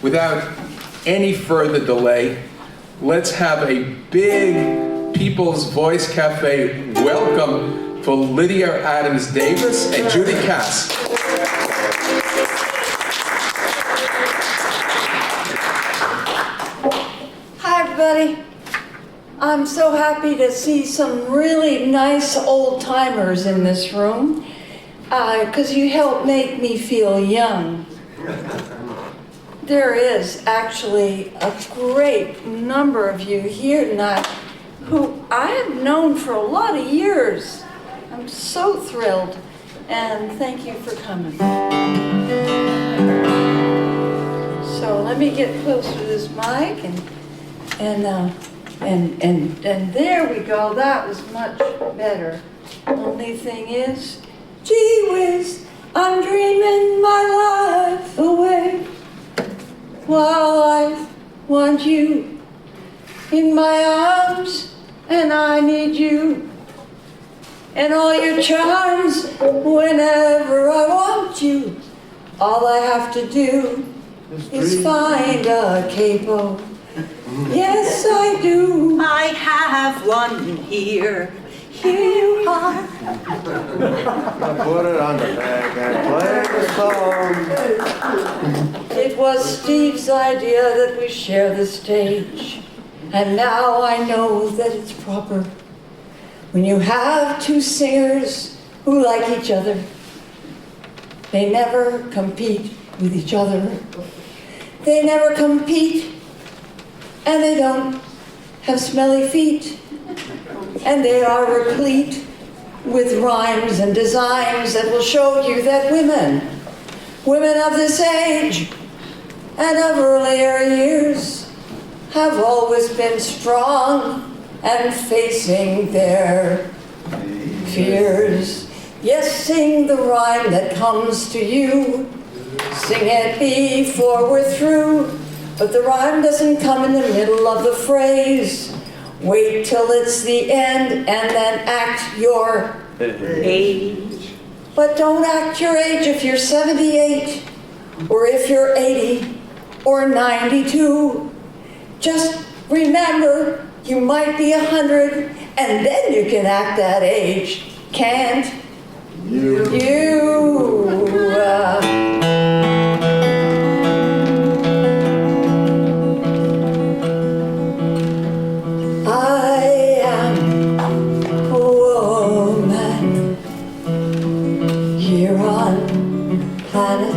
without any further delay, let's have a big People's Voice Cafe welcome for Lydia Adams Davis and Judy Kass. Hi, everybody. I'm so happy to see some really nice old-timers in this room, because you help make me feel young. There is actually a great number of you here tonight who I have known for a lot of years. I'm so thrilled, and thank you for coming. So let me get close to this mic, and there we go. That was much better. Only thing is, gee whiz, I'm dreaming my life away while I want you in my arms, and I need you and all your charms whenever I want you. All I have to do is find a capo. Yes, I do. I have one here. Here you are. Put it on the bag and play the song. It was Steve's idea that we share the stage, and now I know that it's proper when you have two singers who like each other. They never compete with each other. They never compete, and they don't have smelly feet, and they are replete with rhymes and designs that will show you that women of this age and of earlier years have always been strong and facing their fears. Yes, sing the rhyme that comes to you. Sing it before we're through. But the rhyme doesn't come in the middle of the phrase. Wait till it's the end and then act your Age. But don't act your age if you're 78 or if you're 80 or 92. Just remember, you might be 100 and then you can act that age. Can't you? I am a woman here on planet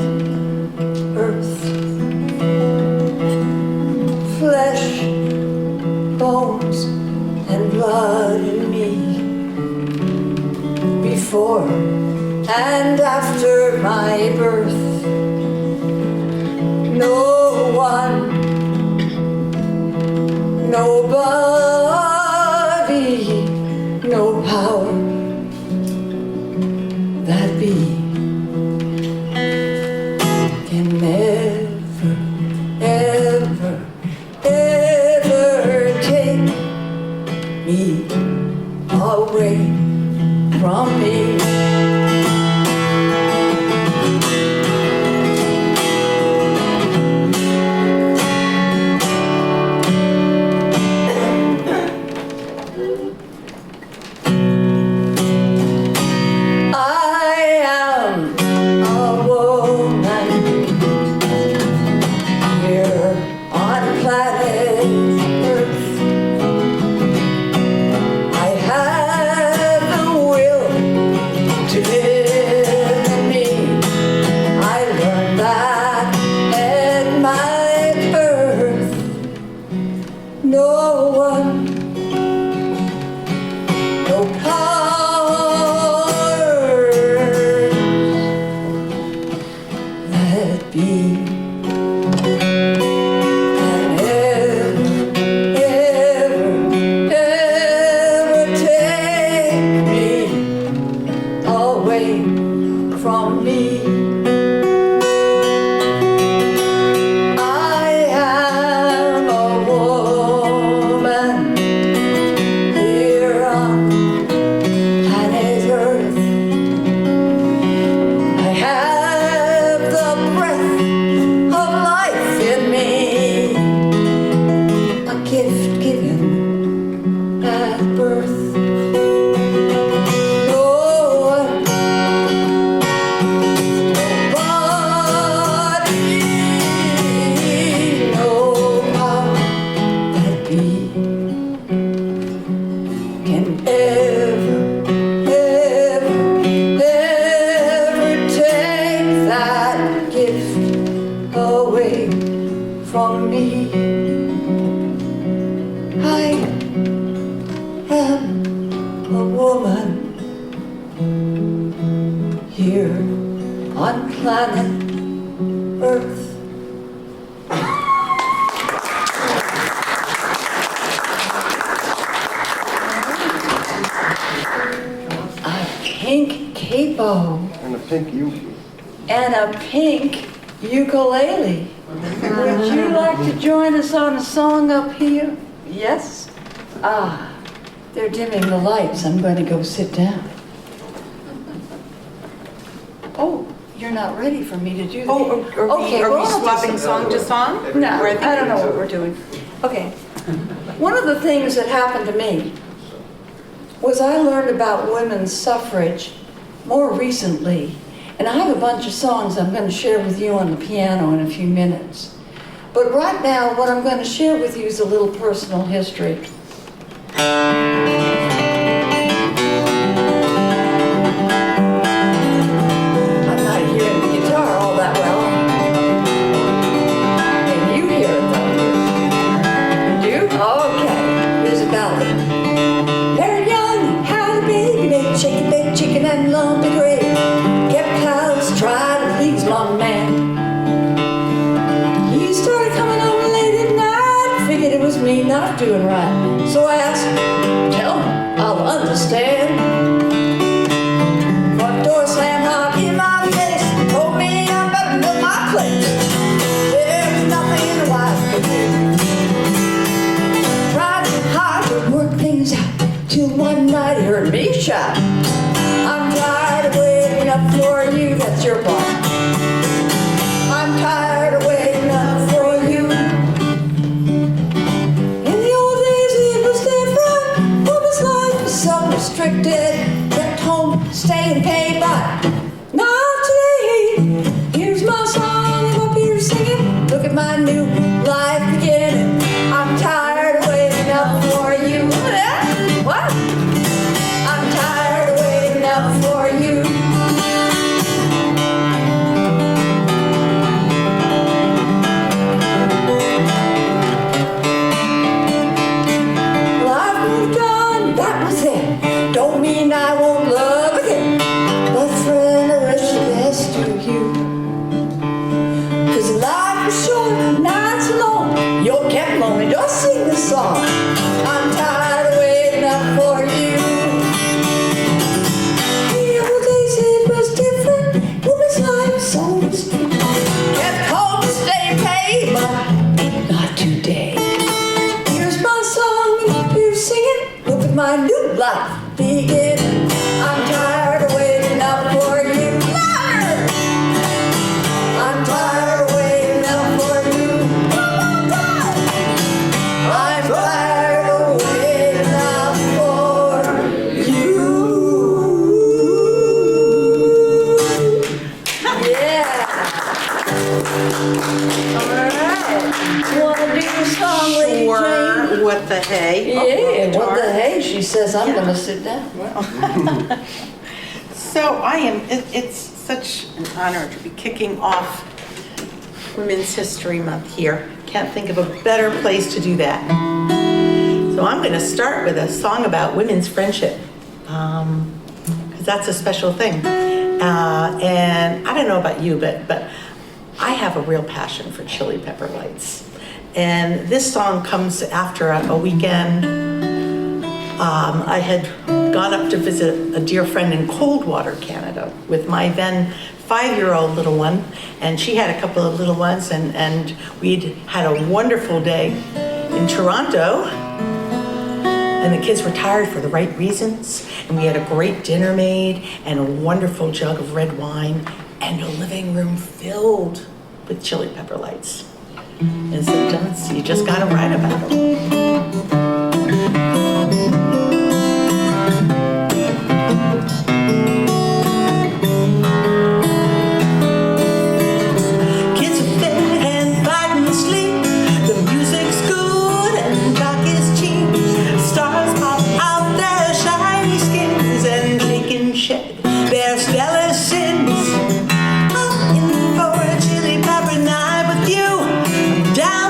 Earth. Flesh, bones, and blood in me. Before and after my birth, no one, nobody, no power that be can never, ever, ever take me away from me. from me. I am a woman here on planet Earth. A pink capo And a pink Yuki. and a pink ukulele. Would you like to join us on a song up here? Yes? Ah, they're dimming the lights. I'm going to go sit down. Oh, you're not ready for me to do that. Oh, Okay, are well, we I'll swapping just- song to song? No, Or I don't know what we're doing. Okay. One of the things that happened to me was I learned about women's suffrage more recently. And I have a bunch of songs I'm going to share with you on the piano in a few minutes. But right now, what I'm going to share with you is a little personal history. I'm not hearing the guitar all that well. And you hear it though. You do? Okay. Here's a ballad. Very young, had a baby, made chicken, baked chicken, and lumpy gravy. Kept cows, tried to please my man. He started coming home late at night, figured it was me not doing right. So I asked, tell me, I'll understand. Front door slammed hard in my face, told me I better know my place. There's nothing a wife could do. Tried so hard to work things out, till one night he heard me shout, I'm tired of waiting up for you, that's your part. I'm tired of waiting up for you. In the old days it was different, woman's life was so restricted, kept home, stay and pay, but not today. Here's my song, I'm up here singing, look at my new life beginning. I'm tired of waiting up for you. What? I'm tired of waiting up for you. Well, I've moved on, that was it. Don't mean I won't love again. But friend, I wish the best to you. 'Cause life is short, nights are long. You're kept lonely, don't sing this song. I'm tired of waiting up for you. The old days it was different. Woman's life so restricted. Kept home to stay and pay, but not today. Here's my song, and up here singing. Look at my new life beginning. I'm tired of waiting up for you. Louder! I'm tired of waiting up for you. One more time. I'm tired of waiting up for you. Yeah. All right. You want to do your song, Lady Jane? Sure, what the hey? Yeah, what the darn. hey? She says, I'm Yeah. going to sit down. So it's such an honor to be kicking off Women's History Month here. Can't think of a better place to do that. So I'm going to start with a song about women's friendship, because that's a special thing. And I don't know about you, but I have a real passion for Chili Pepper Lights. And this song comes after a weekend. I had gone up to visit a dear friend in Coldwater, Canada, with my then 5-year-old little one, and she had a couple of little ones, and we'd had a wonderful day in Toronto, and the kids were tired for the right reasons, and we had a great dinner made, and a wonderful jug of red wine, and a living room filled with Chili Pepper Lights. And sometimes you just gotta write about them. Kids are fed and fighting to sleep. The music's good and talk is cheap. Stars pop out their shiny skins and shake and shed their stellar sins. I'm in for a chili pepper night with you. Down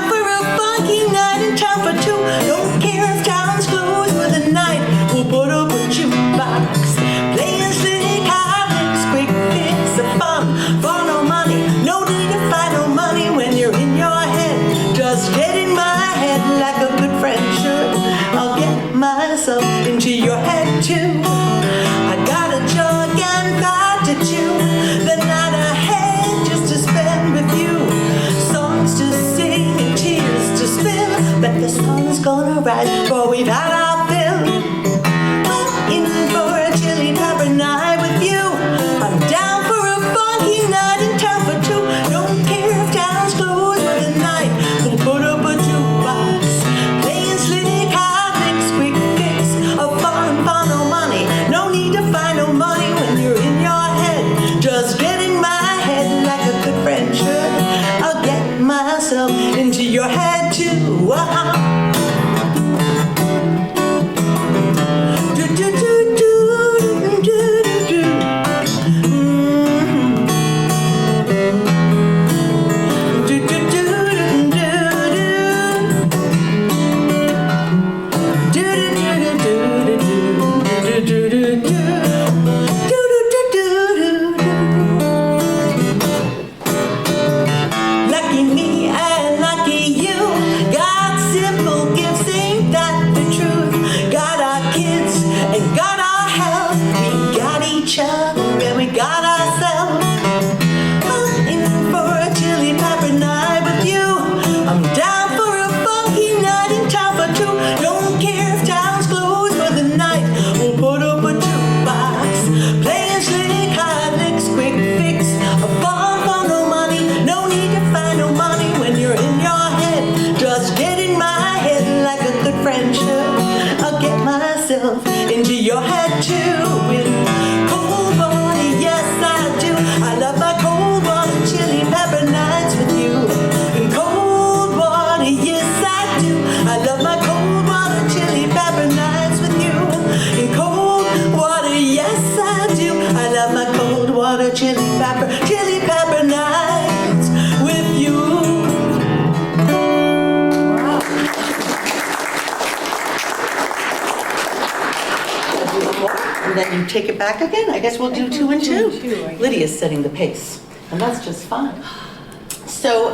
town's gonna rise, for we've had our fill. I'm in for a chili pepper night with you. I'm down for a funky night in town for two. Don't care if town's closed for the night. Gonna put up a jukebox, playing slick high mix, quick fix, a fun, no money. No need to find no money when you're in your head. Just get in my head like a good friend should. I'll get myself into your head too. Lucky me and lucky you. God's simple gifts, ain't that the truth? Got our kids and got our health. We got each other and we got ourselves. I'm in for a chili pepper night with you. I'm down for a funky night in town for two. Don't care if town's closed for the night. We'll put up a jukebox, playing slick high licks, quick fix, a fun for no money. No need to find no money when you're in your head. Just get in my head like a good friend should. I'll get myself into your head too. With cold water, yes I do. I love my cold water chili pepper nights with you. In cold water, yes I do. I love my cold water chili pepper nights with you. In cold water, yes I do. I love my cold water chili pepper nights with you. And then you take it back again. I guess we'll do two and two. Lydia's setting the pace, and that's just fine. So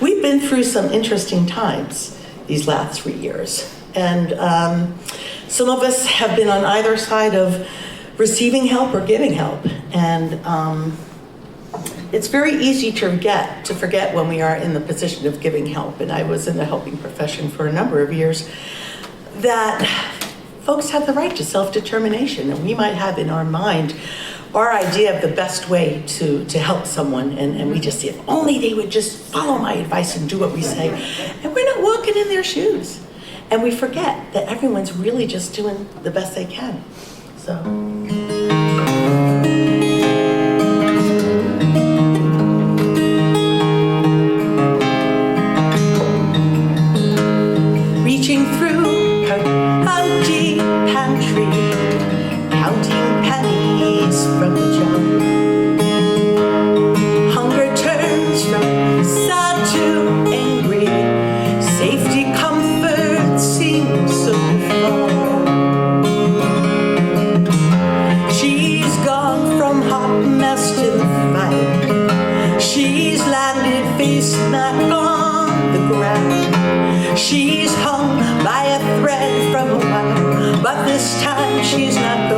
we've been through some interesting times these last 3 years, and some of us have been on either side of receiving help or giving help, and it's very easy to forget when we are in the position of giving help. And I was in the helping profession for a number of years. That folks have the right to self-determination, and we might have in our mind our idea of the best way to help someone, and we just say, if only they would just follow my advice and do what we say. And we're not walking in their shoes. And we forget that everyone's really just doing the best they can. So. Reaching through her empty pantry, counting pennies from the jar. Hunger turns from sad to angry. Safety, comfort seems so far. She's gone from hot mess to fight. She's landed face back on the ground. She's hung by a thread from a wire, but this time she's not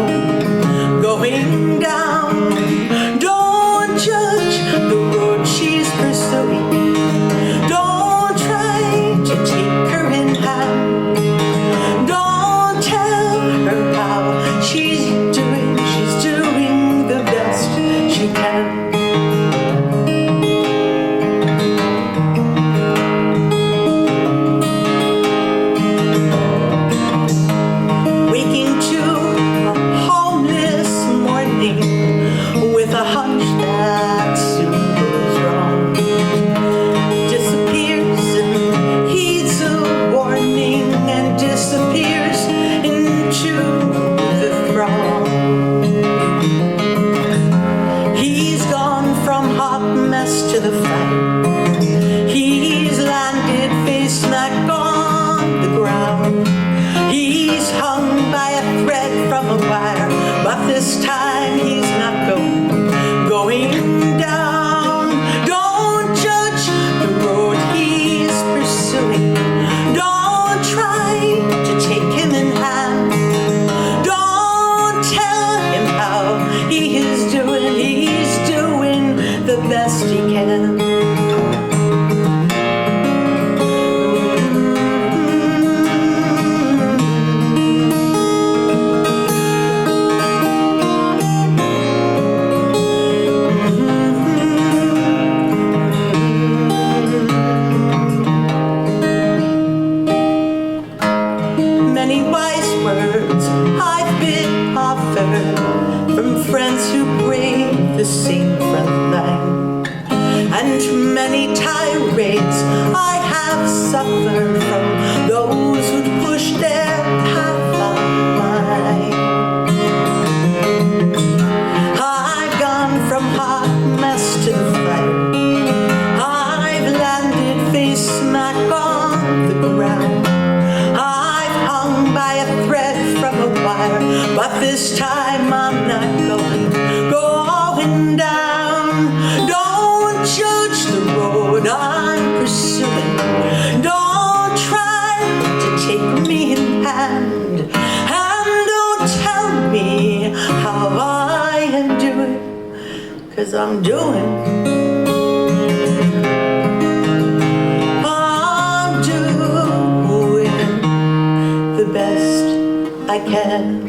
going down. Don't judge the road she's pursuing. Don't try to take her in hand. Don't tell her how she's doing. She's doing the best she can. Waking to a homeless morning, tirades I have suffered from those who push their path on mine. I've gone from hot mess to the fire. I've landed face smack on the ground. I've hung by a thread from a wire, but this time I'm not going down. Don't judge the road I'm pursuing. Don't try to take me in hand. And don't tell me how I am doing, 'cause I'm doing the best I can.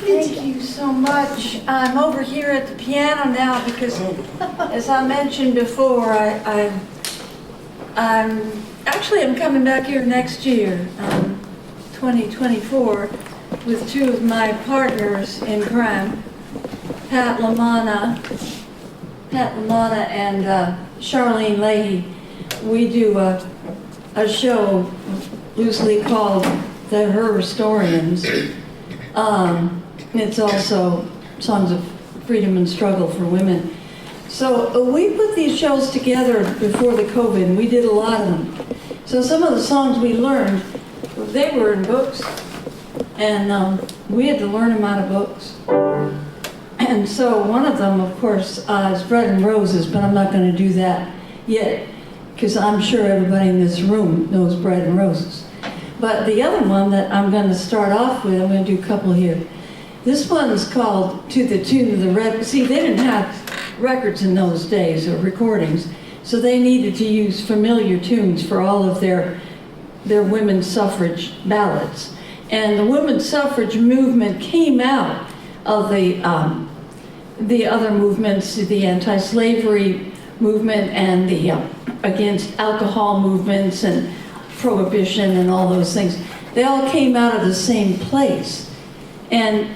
Thank you so much. I'm over here at the piano now because, as I mentioned before, I'm coming back here next year, 2024, with two of my partners in crime, Pat LaManna and Charlene Leahy. We do a show loosely called The Her Historians. It's also songs of freedom and struggle for women. So we put these shows together before the COVID, and we did a lot of them. So some of the songs we learned, they were in books, and we had to learn them out of books. And so one of them, of course, is Bread and Roses, but I'm not going to do that yet, because I'm sure everybody in this room knows Bread and Roses. But the other one that I'm going to start off with, I'm going to do a couple here. This one's called To the Tune of the Red. See, they didn't have records in those days or recordings, so they needed to use familiar tunes for all of their women's suffrage ballads. And the women's suffrage movement came out of the other movements, the anti-slavery movement and the against alcohol movements and prohibition and all those things. They all came out of the same place. And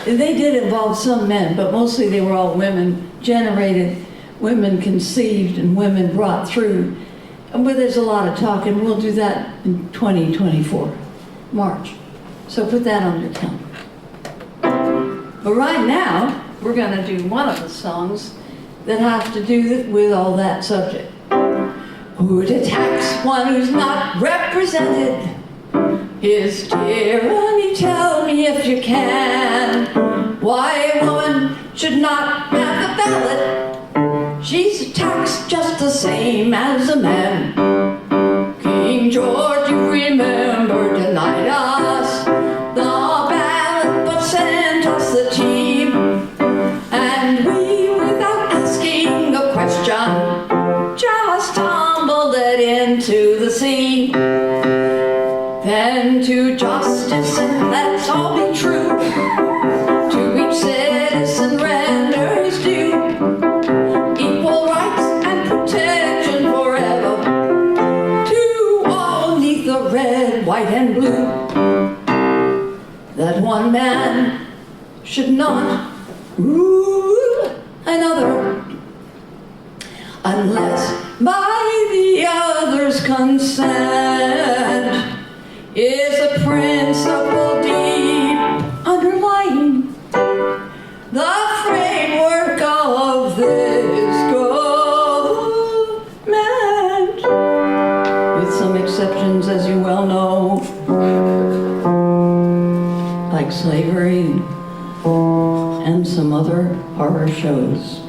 they did involve some men, but mostly they were all women generated, women conceived, and women brought through. And where there's a lot of talk, and we'll do that in 2024, March. So put that on your calendar. But right now, we're going to do one of the songs that have to do with all that subject. Who'd attacks one who's not represented? Is tyranny, tell me if you can. Why a woman should not have the ballot? She's taxed just the same as a man. King George, you remember, denied us the ballot, but sent us the team. And we, without asking a question, just tumbled it into the sea. Then to justice, and let's all be true, to each citizen render his due, equal rights and protection forever, to all neath the red, white, and blue, that one man should not rule another, unless by the other's consent. Is a principle deep underlying the framework of this government, with some exceptions, as you well know, like slavery and some other horror shows.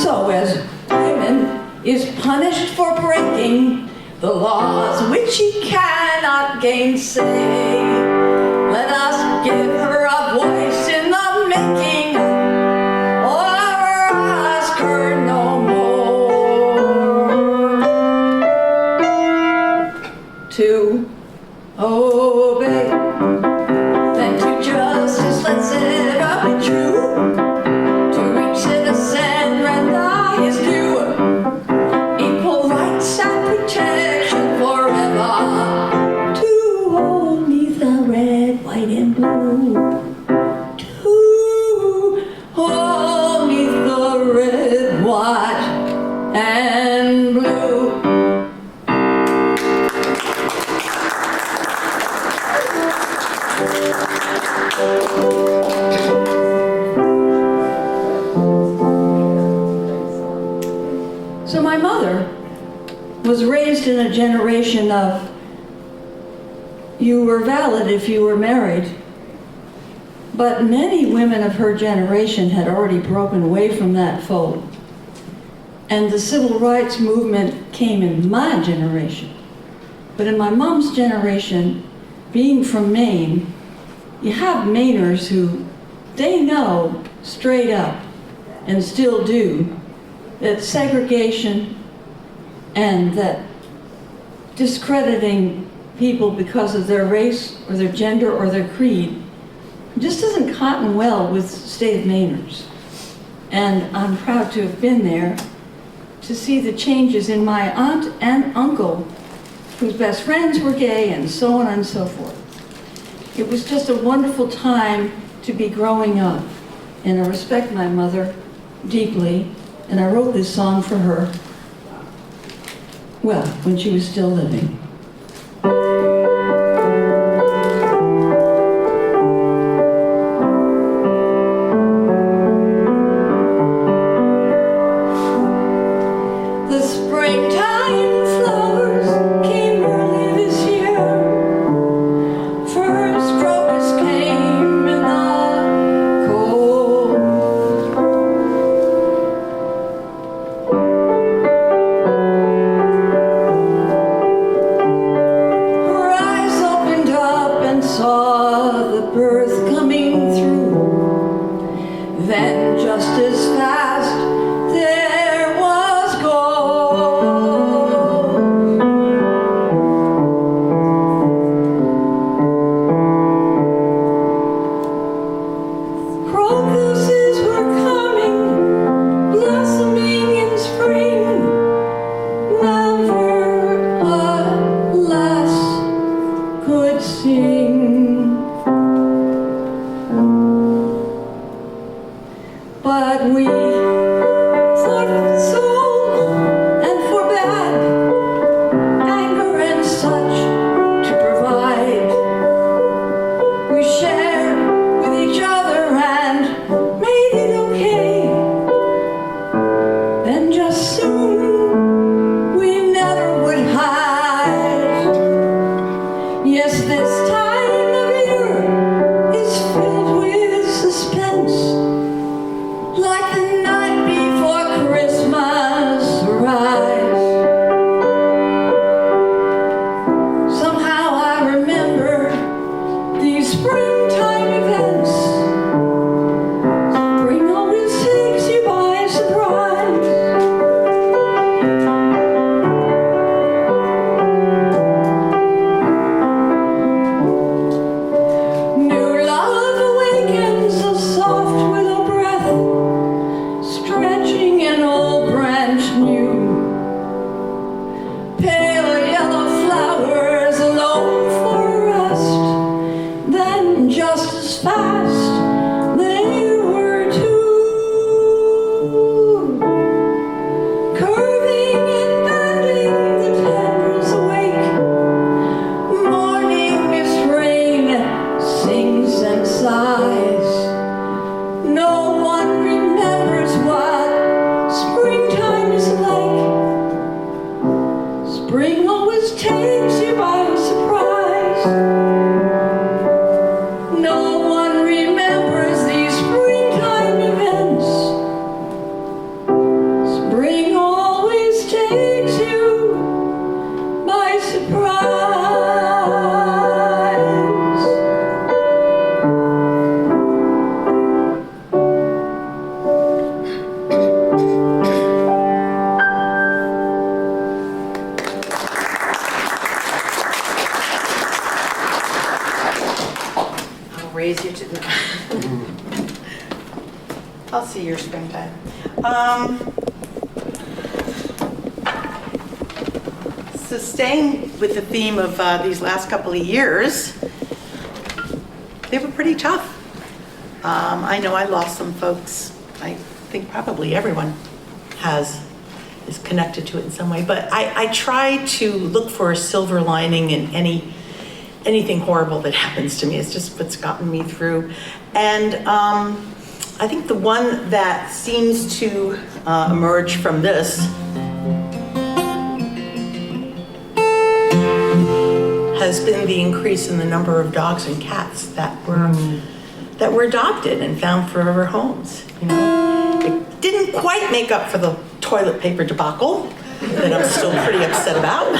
So as women is punished for breaking the laws which he cannot gainsay, let us give her a voice in the making, or ask her no more to obey. Then to justice let's say, was raised in a generation of you were valid if you were married. But many women of her generation had already broken away from that fold. And the civil rights movement came in my generation. But in my mom's generation, being from Maine, you have Mainers who, they know straight up, and still do, that segregation and that discrediting people because of their race or their gender or their creed just doesn't cotton well with state of Mainers. And I'm proud to have been there to see the changes in my aunt and uncle, whose best friends were gay, and so on and so forth. It was just a wonderful time to be growing up. And I respect my mother deeply, and I wrote this song for her, well, when she was still living. The springtime flowers came early this year. First crocus came in the cold. Her eyes opened up and saw the birth coming through. Then just as fast there was gold. Crocuses were coming, blossoming in spring. Never a lass could sing. But we fought for soul and for bad, anger and such to provide. We shared with each other and made it okay. Then just soon we never would hide. Yes, this time of year is filled with suspense, like the night before Christmas arrives. Somehow I remember these springtime events. Spring always takes you by surprise. New love awakens a soft willow breath, stretching an old branch new. Pale yellow flowers alone for rest, then just as fast they were too. Curving and bending, the tendrils awake. Morning mist rain sings and sighs. No one remembers what springtime is like. Spring always takes you by surprise. No one remembers these springtime events. Spring always takes you by surprise. I'll raise you to the. I'll see your springtime. So staying with the theme of these last couple of years, they were pretty tough. I know I lost some folks. I think probably everyone is connected to it in some way. But I try to look for a silver lining in anything horrible that happens to me. It's just what's gotten me through. And I think the one that seems to emerge from this has been the increase in the number of dogs and cats that were adopted and found forever homes. You know, it didn't quite make up for the toilet paper debacle that I'm still pretty upset about,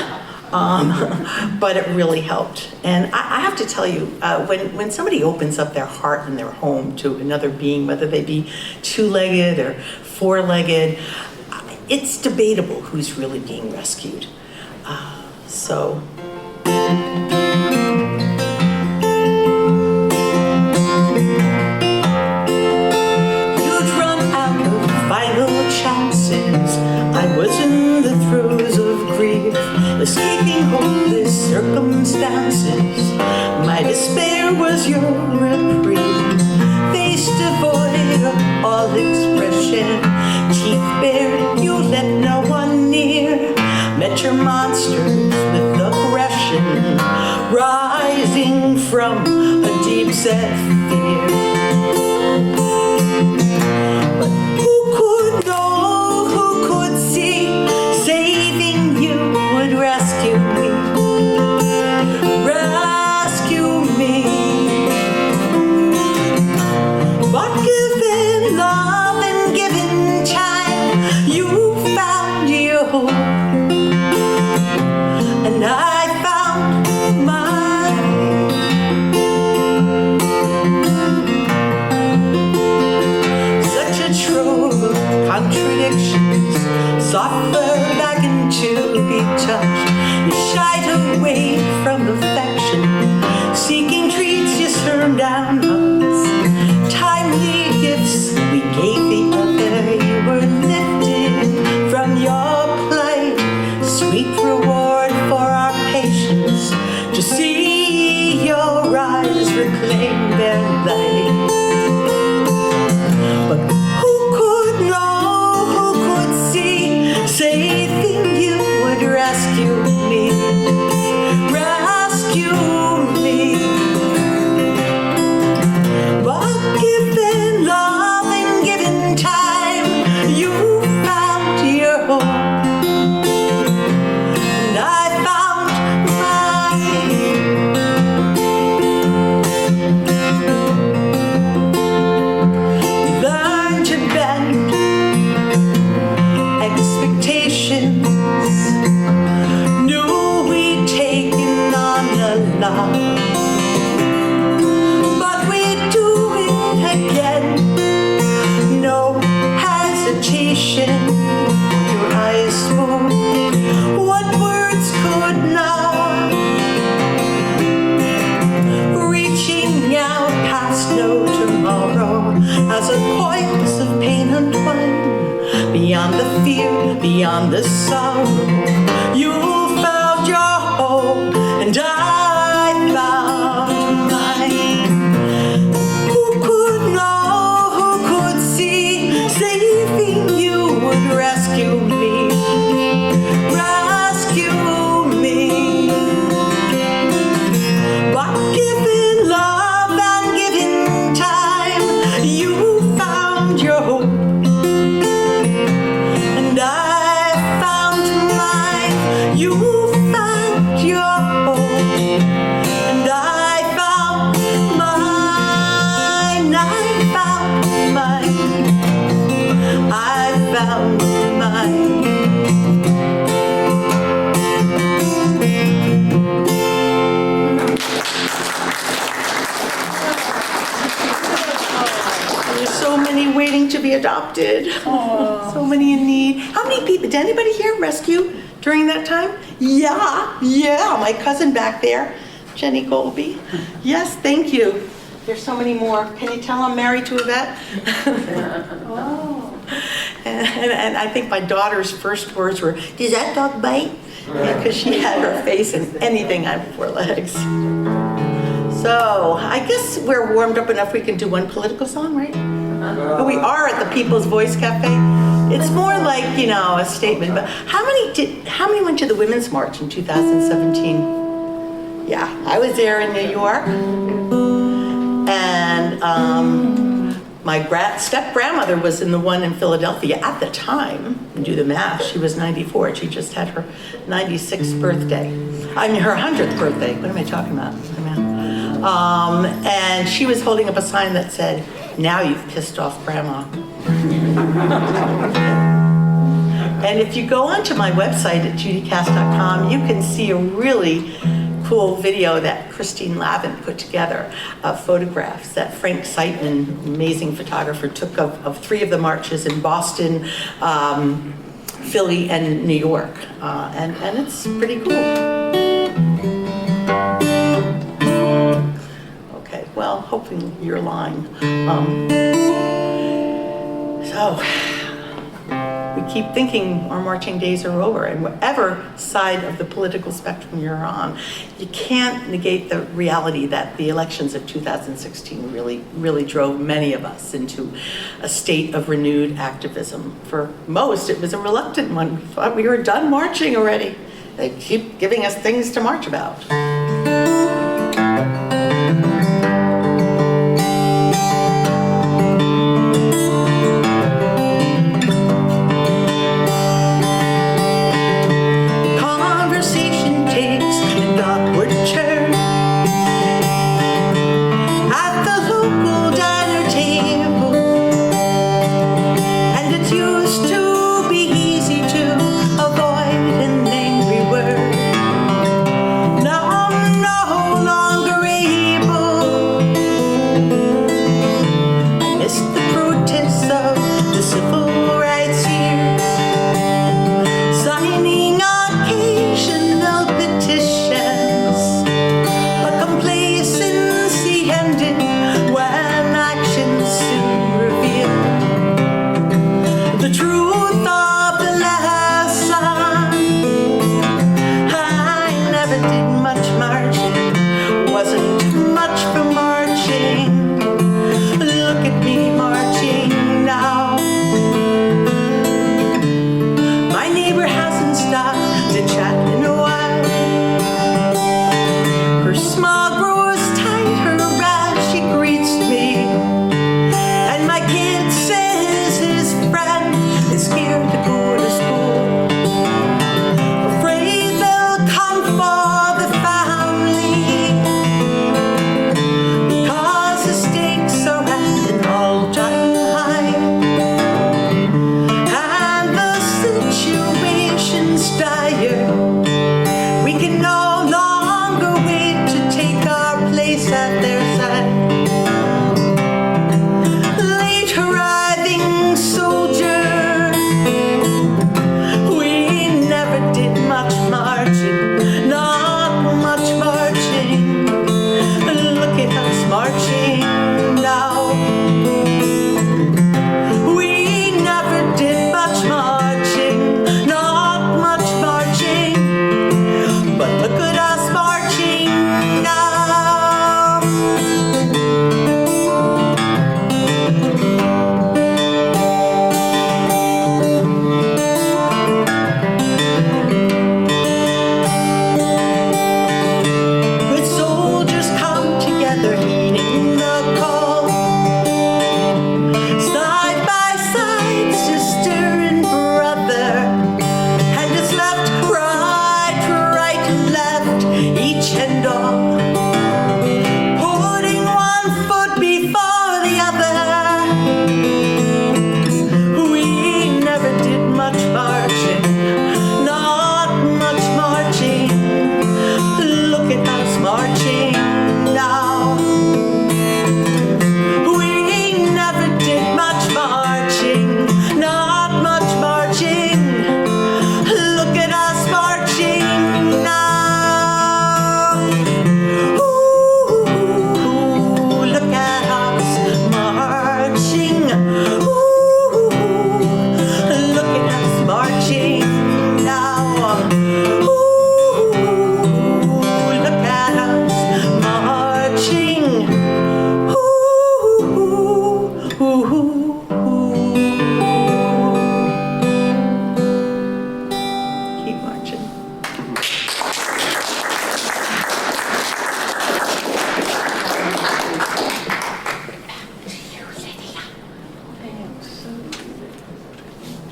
but it really helped. And I have to tell you, when somebody opens up their heart and their home to another being, whether they be two-legged or four-legged, it's debatable who's really being rescued. So. I was in the throes of grief, escaping hopeless circumstances. My despair was your reprieve. Face devoid of all expression, teeth bared, you let no one near. Met your monsters with aggression, rising from a deep-set fear. But who could know? Rescue me, rescue me. But given love and given time, you found your home, and I found mine. Such a trove of contradictions, suffer back into be touched. You shied away from affection, seeking treats you turned down hugs. Timely gifts we gave the other, you were lifted from your plight. Sweet reward for our patience, to see your eyes reclaim their light. But who could know, who could see, saving you would rescue me, rescue me. But given love and given time, you found your home, and I found mine. Learn to bend expectations. But we do it again. No hesitation. Your eyes spoke. What words could not? Reaching out past no tomorrow, as a coils of pain untwine. Beyond the fear, beyond the sorrow, you found your home, and I found mine. Who could know, who could see, saving you would rescue me, rescue me. But given love and given time, you found your home, and I found mine. You found your home, and I found mine. I found mine. I found mine. There's so many waiting to be adopted. So many in need. How many people, did anybody here rescue during that time? Yeah, my cousin back there, Jenny Colby. Yes, thank you. There's so many more. Can you tell I'm married to a vet? And I think my daughter's first words were, "Does that dog bite?" Because she had her face in anything on four legs. So I guess we're warmed up enough we can do one political song, right? We are at the People's Voice Cafe. It's more like, you know, a statement, but how many went to the Women's March in 2017? Yeah, I was there in New York. And my step-grandmother was in the one in Philadelphia at the time. Do the math, she was 94. She just had her 96th birthday. I mean, her 100th birthday. What am I talking about? And she was holding up a sign that said, "Now you've pissed off Grandma." And if you go onto my website at judykass.com, you can see a really cool video that Christine Lavin put together of photographs that Frank Seitman, amazing photographer, took of 3 of the marches in Boston, Philly, and New York. And it's pretty cool. Okay, well, hoping you're lying. So we keep thinking our marching days are over, and whatever side of the political spectrum you're on, you can't negate the reality that the elections of 2016 really drove many of us into a state of renewed activism. For most, it was a reluctant one. We thought we were done marching already. They keep giving us things to march about.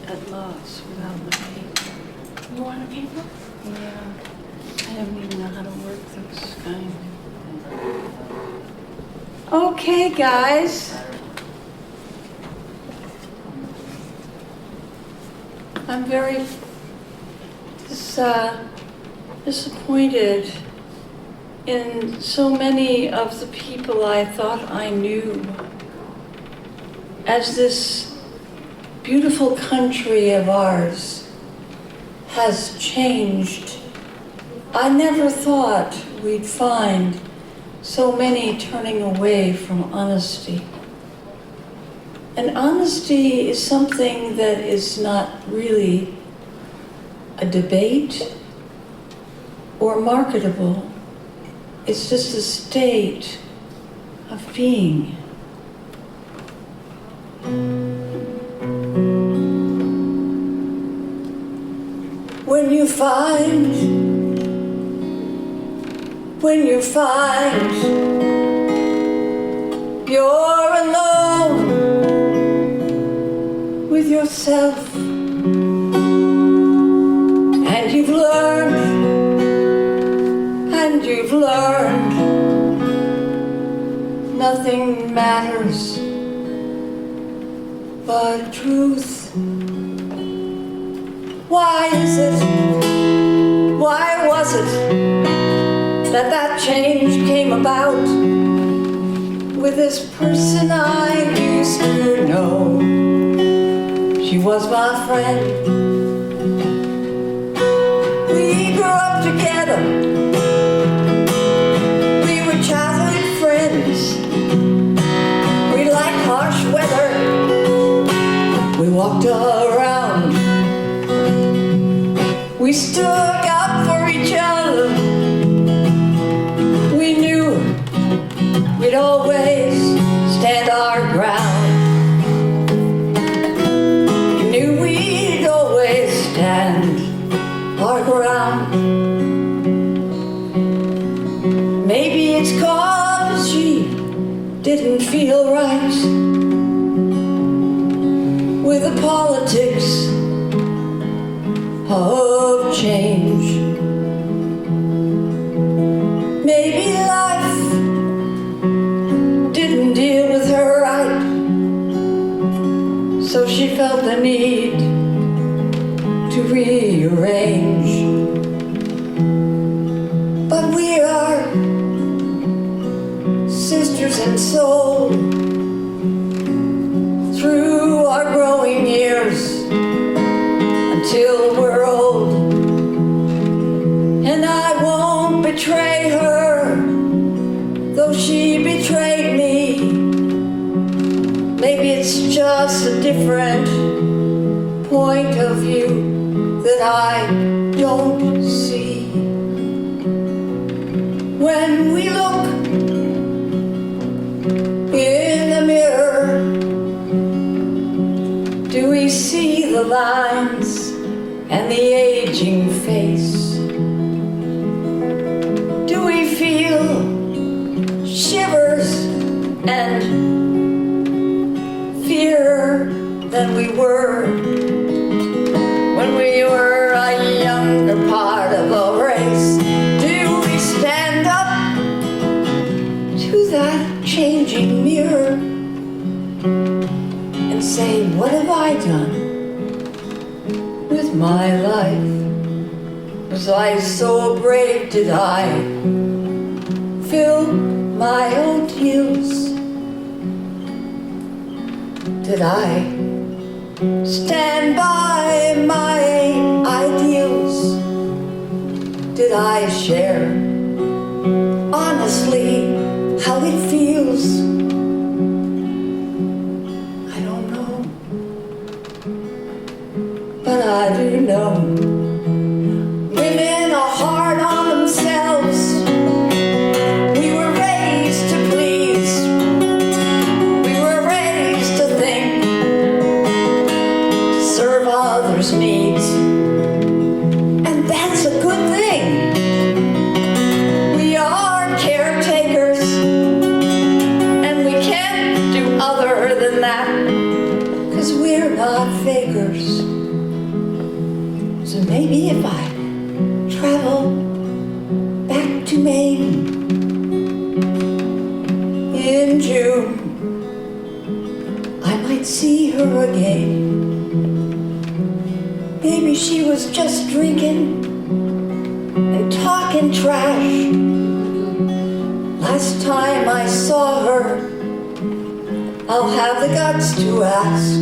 At last, without the paper. You want a paper? Yeah. I don't even know how to work this kind. Okay, guys. I'm very disappointed in so many of the people I thought I knew. As this beautiful country of ours has changed, I never thought we'd find so many turning away from honesty. And honesty is something that is not really a debate or marketable. It's just a state of being. When you find you're alone with yourself, and you've learned nothing matters but truth. Why was it that change came about with this person I used to know? She was my friend. We grew up together. We were childhood friends. We liked harsh weather. We walked around. We stood up for each other. We knew we'd always stand our ground. We knew we'd always stand our ground. Maybe it's 'cause she didn't feel right with the politics of change. Maybe life didn't deal with her right, so she felt the need to rearrange. But we are sisters in soul through our growing years until we're old. And I won't betray her, though she betrayed me. Maybe it's just a different point of view that I don't see. When we look in the mirror, do we see the lines and the aging face? Do we feel shivers and fear than we were when we were a younger part of a race? Do we stand up to that changing mirror and say, what have I done with my life? Was I so brave? Did I fill my own heels? Did I stand by my ideals? Did I share honestly how it feels? I don't know, but I do know women are hard on themselves. We were raised to please. We were raised to think, to serve others' needs. And that's a good thing. We are caretakers, and we can't do other than that, 'cause we're not fakers. So maybe if I travel Maine in June, I might see her again. Maybe she was just drinking and talking trash. Last time I saw her, I'll have the guts to ask.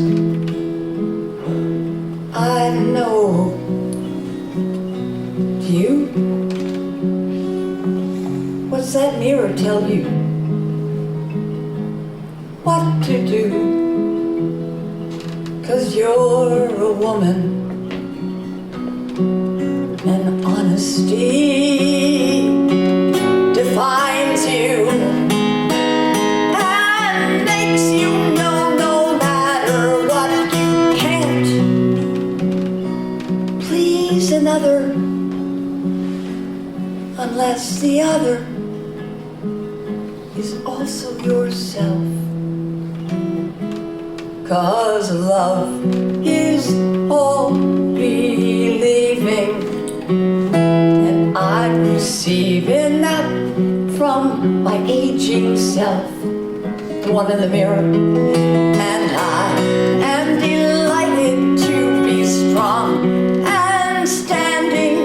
I know. Do you? What's that mirror tell you? What to do? 'Cause you're a woman, and honesty defines you and makes you know no matter what you can't please another unless the other is also yourself. 'Cause love is all believing, and I'm receiving that from my aging self, the one in the mirror. And I am delighted to be strong and standing,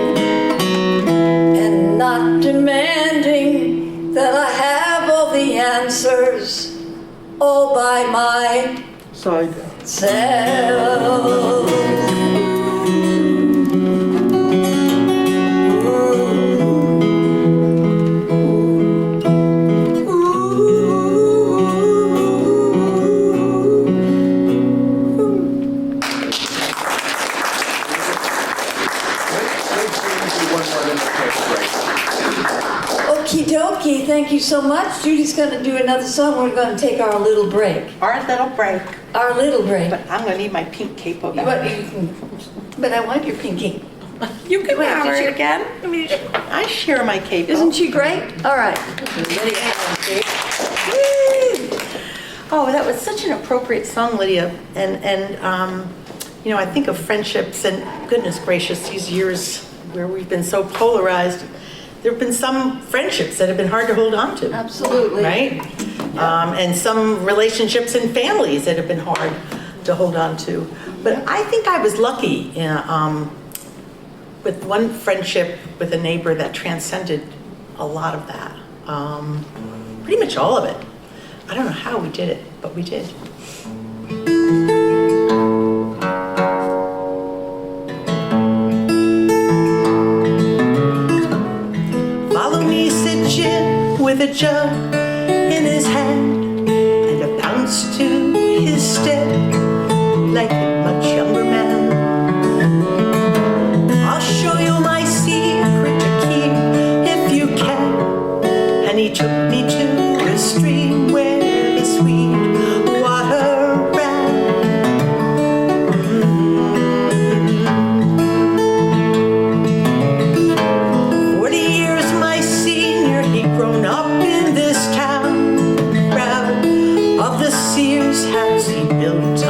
and not demanding that I have all the answers all by myself. Okie dokie, thank you so much. Judy's going to do another song. We're going to take our little break. Our little break. Our little break. But I'm gonna need my pink capo back. But I want your pinky. You can Wait, have did it you- again. I share my capo. Isn't she great? All right. Oh, that was such an appropriate song, Lydia. And you know, I think of friendships, and goodness gracious, these years where we've been so polarized, there have been some friendships that have been hard to hold on to. Absolutely. Right? And some relationships and families that have been hard to hold on to. But I think I was lucky with one friendship with a neighbor that transcended a lot of that. Pretty much all of it. I don't know how we did it, but we did. Follow me, said Jim, with a jug in his hand and a bounce to his step like a much younger man. I'll show you my secret to keep if you can. And he took me to a stream where the sweet water ran. 40 years my senior, he'd grown up in this town. Proud of the Sears house he built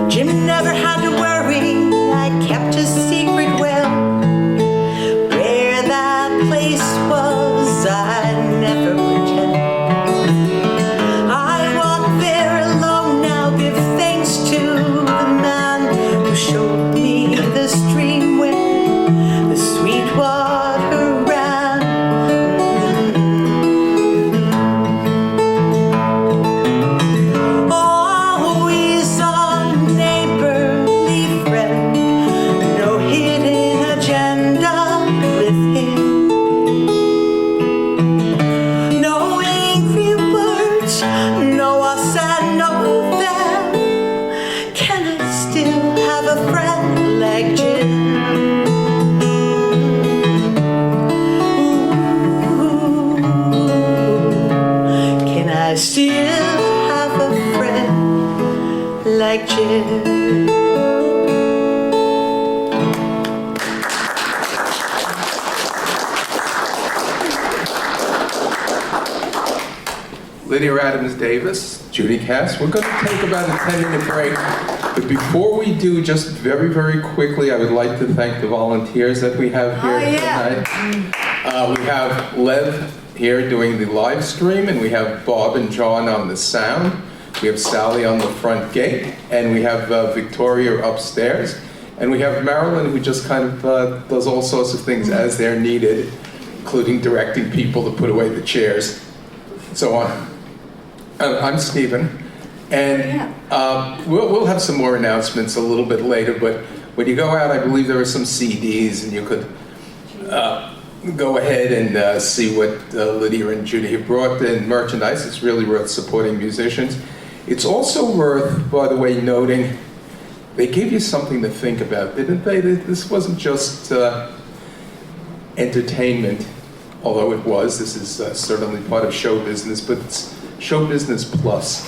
Jim never had to worry, I kept his secret well. Where that place was, I never would tell. I walk there alone now, give thanks to the man who showed me the stream where the sweet water ran. Always a neighborly friend, no hidden agenda with him. No angry words, no us and no them. Can I still have a friend like Jim? Ooh, can I still have a friend like Jim? Lydia Adams Davis, Judy Kass. We're going to take about a 10-minute break. But before we do, just very, very quickly, I would like to thank the volunteers that we have here tonight. We have Lev here doing the live stream, and we have Bob and John on the sound. We have Sally on the front gate, and we have Victoria upstairs. And we have Marilyn, who just kind of does all sorts of things as they're needed, including directing people to put away the chairs, and so on. I'm Stephen, and we'll have some more announcements a little bit later, but when you go out, I believe there are some CDs, and you could go ahead and see what Lydia and Judy have brought in merchandise. It's really worth supporting musicians. It's also worth, by the way, noting they gave you something to think about, didn't they? This wasn't just entertainment, although it was. This is certainly part of show business, but it's show business plus.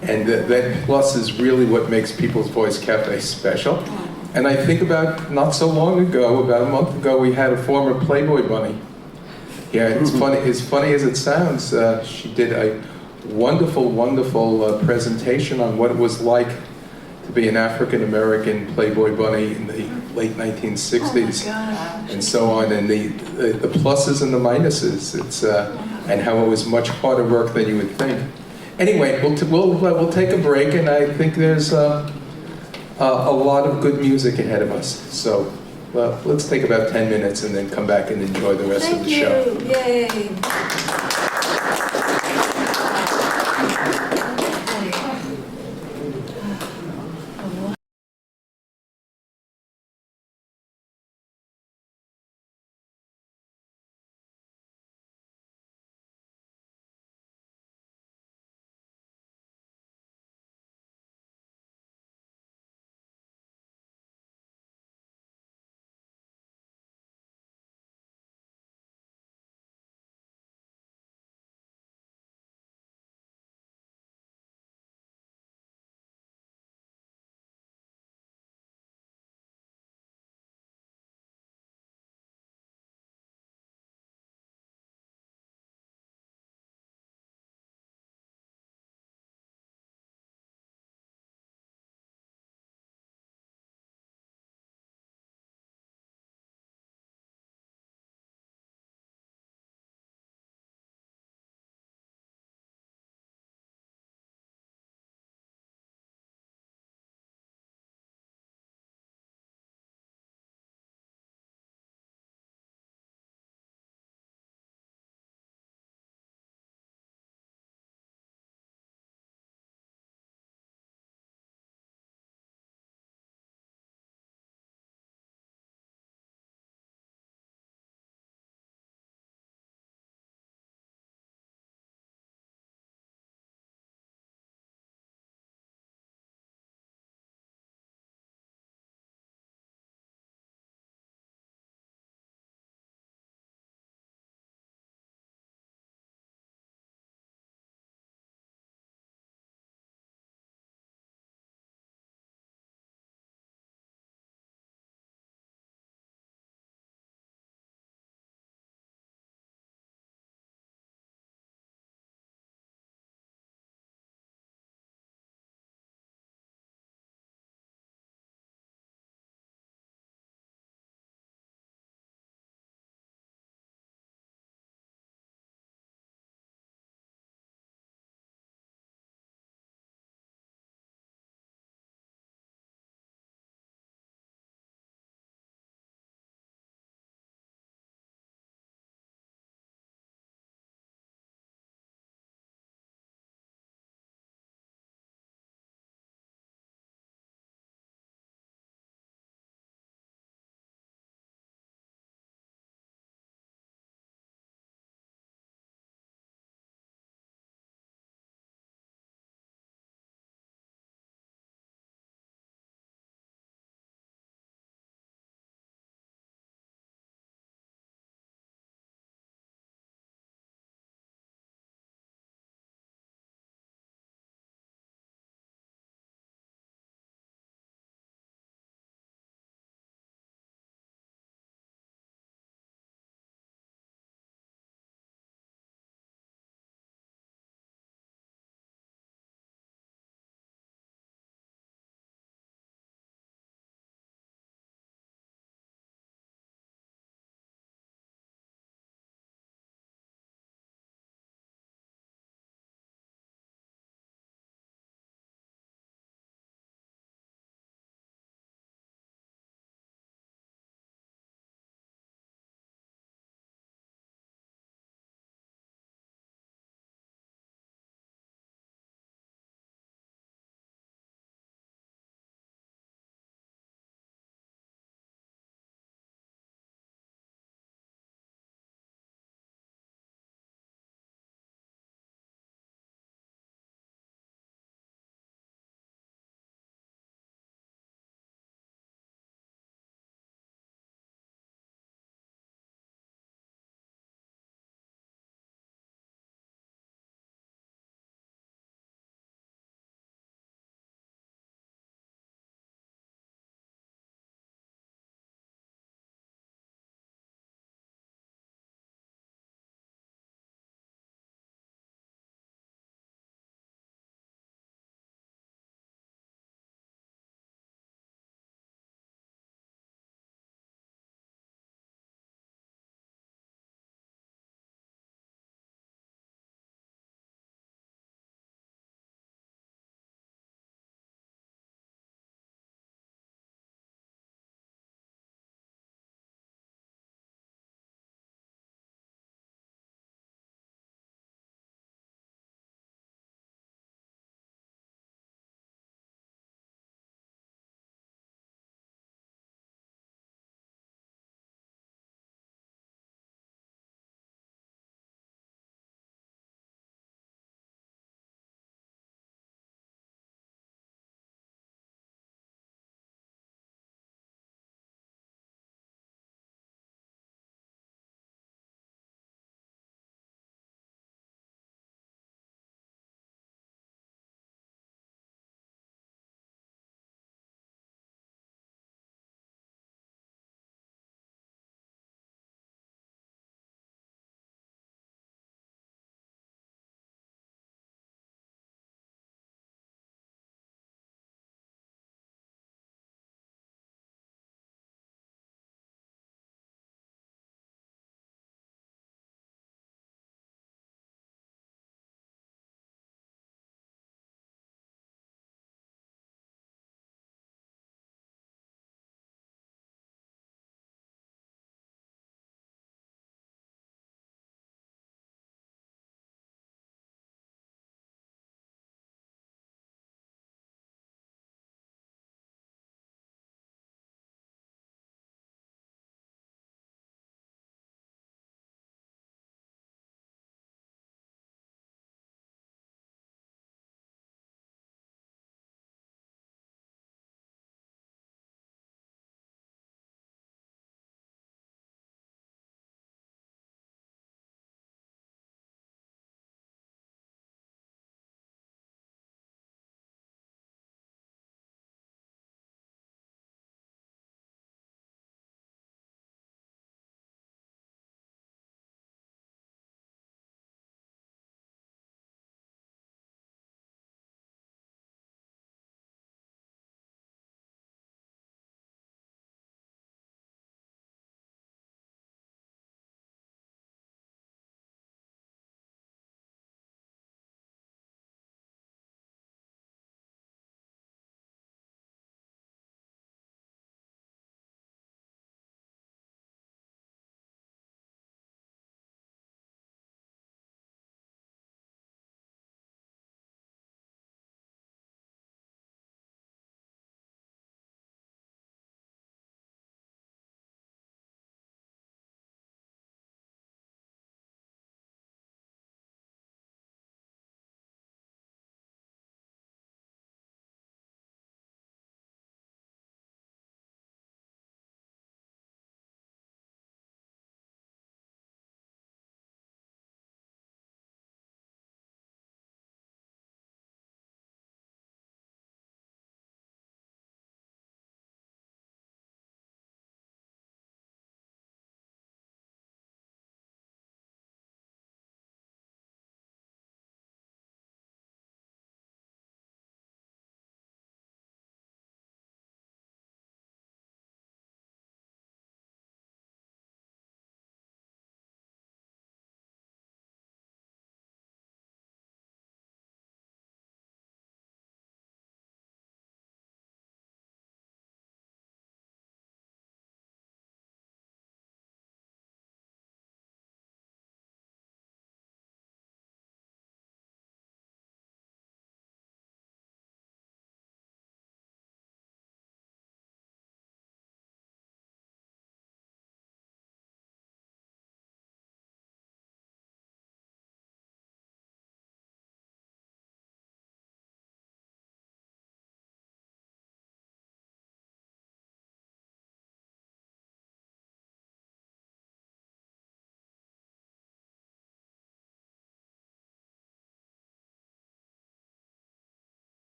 And that plus is really what makes People's Voice Cafe special. And I think about not so long ago, about a month ago, we had a former Playboy bunny. Yeah, it's funny as it sounds. She did a wonderful, wonderful presentation on what it was like to be an African-American Playboy bunny in the late 1960s, and so on, and the pluses and the minuses. It's and how it was much harder work than you would think. Anyway, we'll take a break, and I think there's a lot of good music ahead of us. So let's take about 10 minutes and then come back and enjoy the rest of the show. Yay.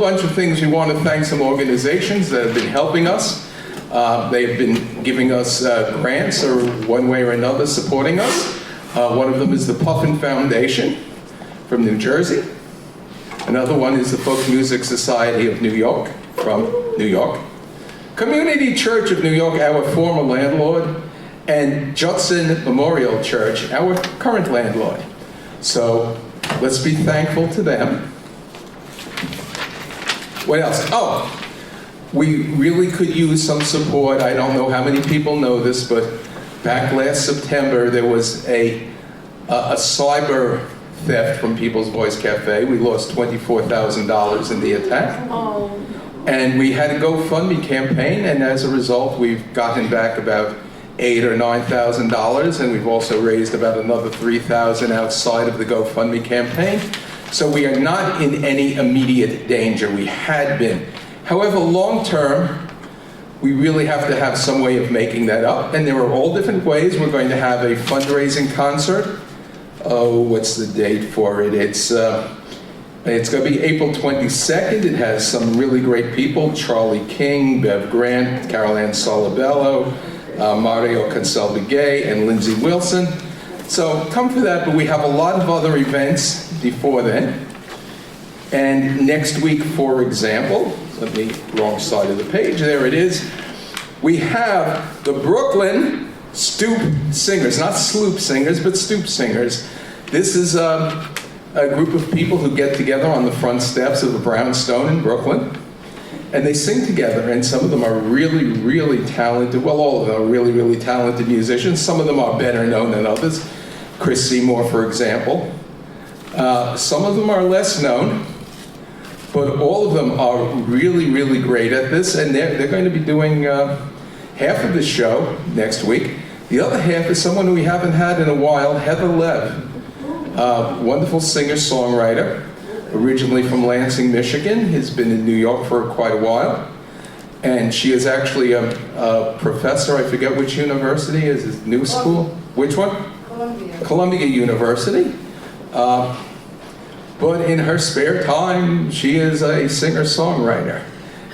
bunch of things. We want to thank some organizations that have been helping us. They've been giving us grants or one way or another supporting us. One of them is the Puffin Foundation from New Jersey. Another one is the Folk Music Society of New York from New York. Community Church of New York, our former landlord, and Judson Memorial Church, our current landlord. So let's be thankful to them. What else? Oh, we really could use some support. I don't know how many people know this, but back last September, there was a cyber theft from People's Voice Cafe. We lost $24,000 in the attack. Oh. And we had a GoFundMe campaign, and as a result, we've gotten back about $8,000 or $9,000, and we've also raised about another $3,000 outside of the GoFundMe campaign. So we are not in any immediate danger. We had been. However, long term, we really have to have some way of making that up, and there are all different ways. We're going to have a fundraising concert. Oh, what's the date for it? It's going to be April 22nd. It has some really great people: Charlie King, Bev Grant, Carol Ann Solabello, Mario Consalvi-Gay, and Lindsay Wilson. So come for that, but we have a lot of other events before then. And next week, for example, wrong side of the page, there it is. We have the Brooklyn Stoop Singers, not Sloop Singers, but Stoop Singers. This is a group of people who get together on the front steps of a brownstone in Brooklyn, and they sing together, and some of them are really, really talented. Well, all of them are really, really talented musicians. Some of them are better known than others. Chris Seymour, for example. Some of them are less known, but all of them are really, really great at this, and they're going to be doing half of the show next week. The other half is someone we haven't had in a while, Heather Lev. Wonderful singer-songwriter, originally from Lansing, Michigan, has been in New York for quite a while. And she is actually a professor, I forget which university, is it New School? Which one? Columbia University. But in her spare time, she is a singer-songwriter,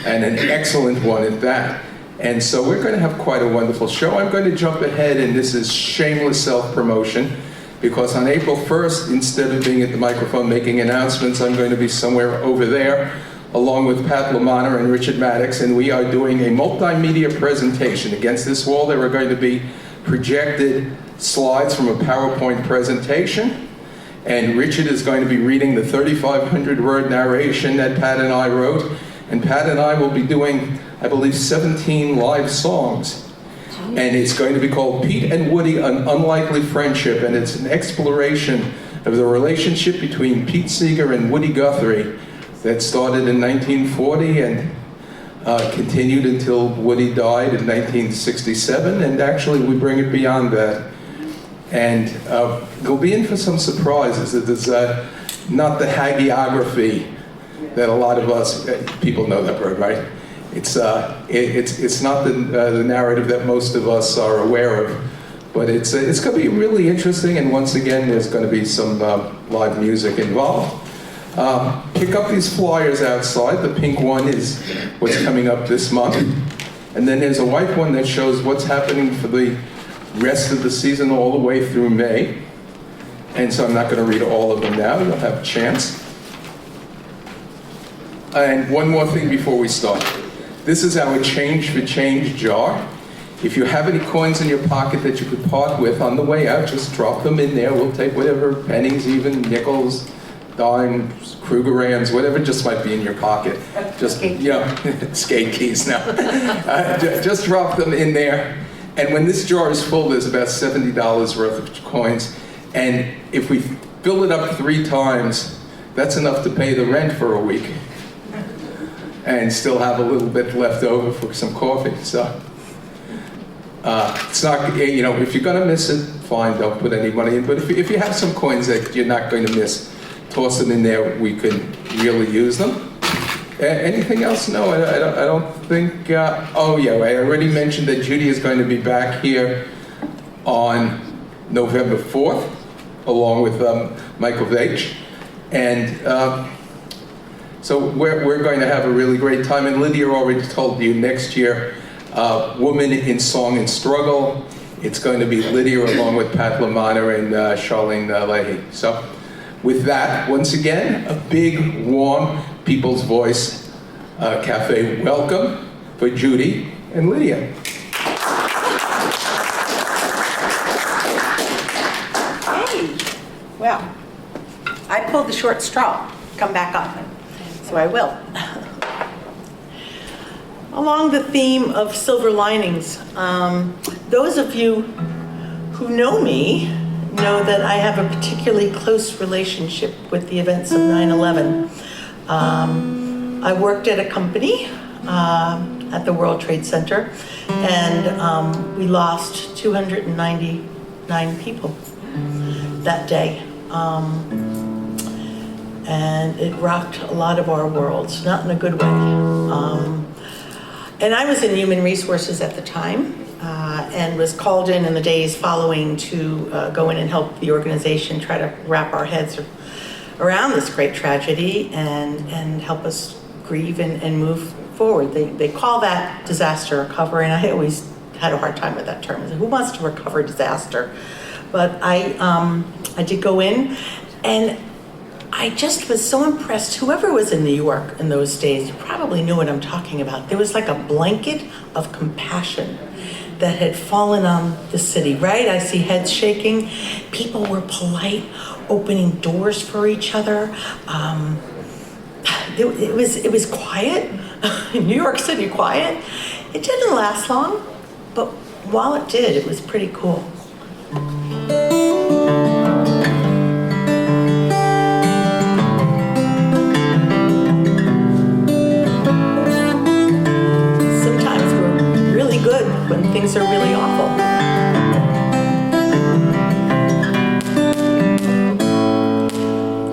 and an excellent one at that. And so we're going to have quite a wonderful show. I'm going to jump ahead, and this is shameless self-promotion, because on April 1st, instead of being at the microphone making announcements, I'm going to be somewhere over there, along with Pat LaManna and Richard Maddox, and we are doing a multimedia presentation. Against this wall, there are going to be projected slides from a PowerPoint presentation, and Richard is going to be reading the 3,500-word narration that Pat and I wrote, and Pat and I will be doing, I believe, 17 live songs. And it's going to be called Pete and Woody, An Unlikely Friendship, and it's an exploration of the relationship between Pete Seeger and Woody Guthrie that started in 1940 and continued until Woody died in 1967, and actually we bring it beyond that. And go be in for some surprises. It is not the hagiography that a lot of us, people know that word, right? It's not the narrative that most of us are aware of, but it's going to be really interesting, and once again, there's going to be some live music involved. Pick up these flyers outside. The pink one is what's coming up this month, and then there's a white one that shows what's happening for the rest of the season all the way through May, and so I'm not going to read all of them now. You'll have a chance. And one more thing before we start. This is our Change for Change jar. If you have any coins in your pocket that you could part with on the way out, just drop them in there. We'll take whatever, pennies even, nickels, dimes, Krugerrands, whatever just might be in your pocket. Just, skate keys now. Just drop them in there. And when this jar is full, there's about $70 worth of coins. And if we fill it up 3 times, that's enough to pay the rent for a week. And still have a little bit left over for some coffee. So it's not, if you're going to miss it, fine, don't put any money in. But if you have some coins that you're not going to miss, toss them in there. We could really use them. Anything else? No, I don't think. Oh yeah, I already mentioned that Judy is going to be back here on November 4th, along with Michael Veitch, and So we're going to have a really great time. And Lydia already told you next year, Woman in Song and Struggle. It's going to be Lydia along with Pat LaManna and Charlene Leahy. So with that, once again, a big, warm People's Voice Cafe welcome for Judy and Lydia. Hey, well, I pulled the short straw. Come back up. So I will. Along the theme of silver linings, those of you who know me know that I have a particularly close relationship with the events of 9/11. I worked at a company at the World Trade Center, and we lost 299 people that day. And it rocked a lot of our worlds, not in a good way. And I was in human resources at the time, and was called in the days following to go in and help the organization try to wrap our heads around this great tragedy and help us grieve and move forward. They call that disaster recovery, and I always had a hard time with that term. Who wants to recover disaster? But I did go in, and I just was so impressed. Whoever was in New York in those days, you probably knew what I'm talking about. There was like a blanket of compassion that had fallen on the city, right? I see heads shaking. People were polite, opening doors for each other. It was quiet. New York City quiet. It didn't last long, but while it did, it was pretty cool. When things are really awful.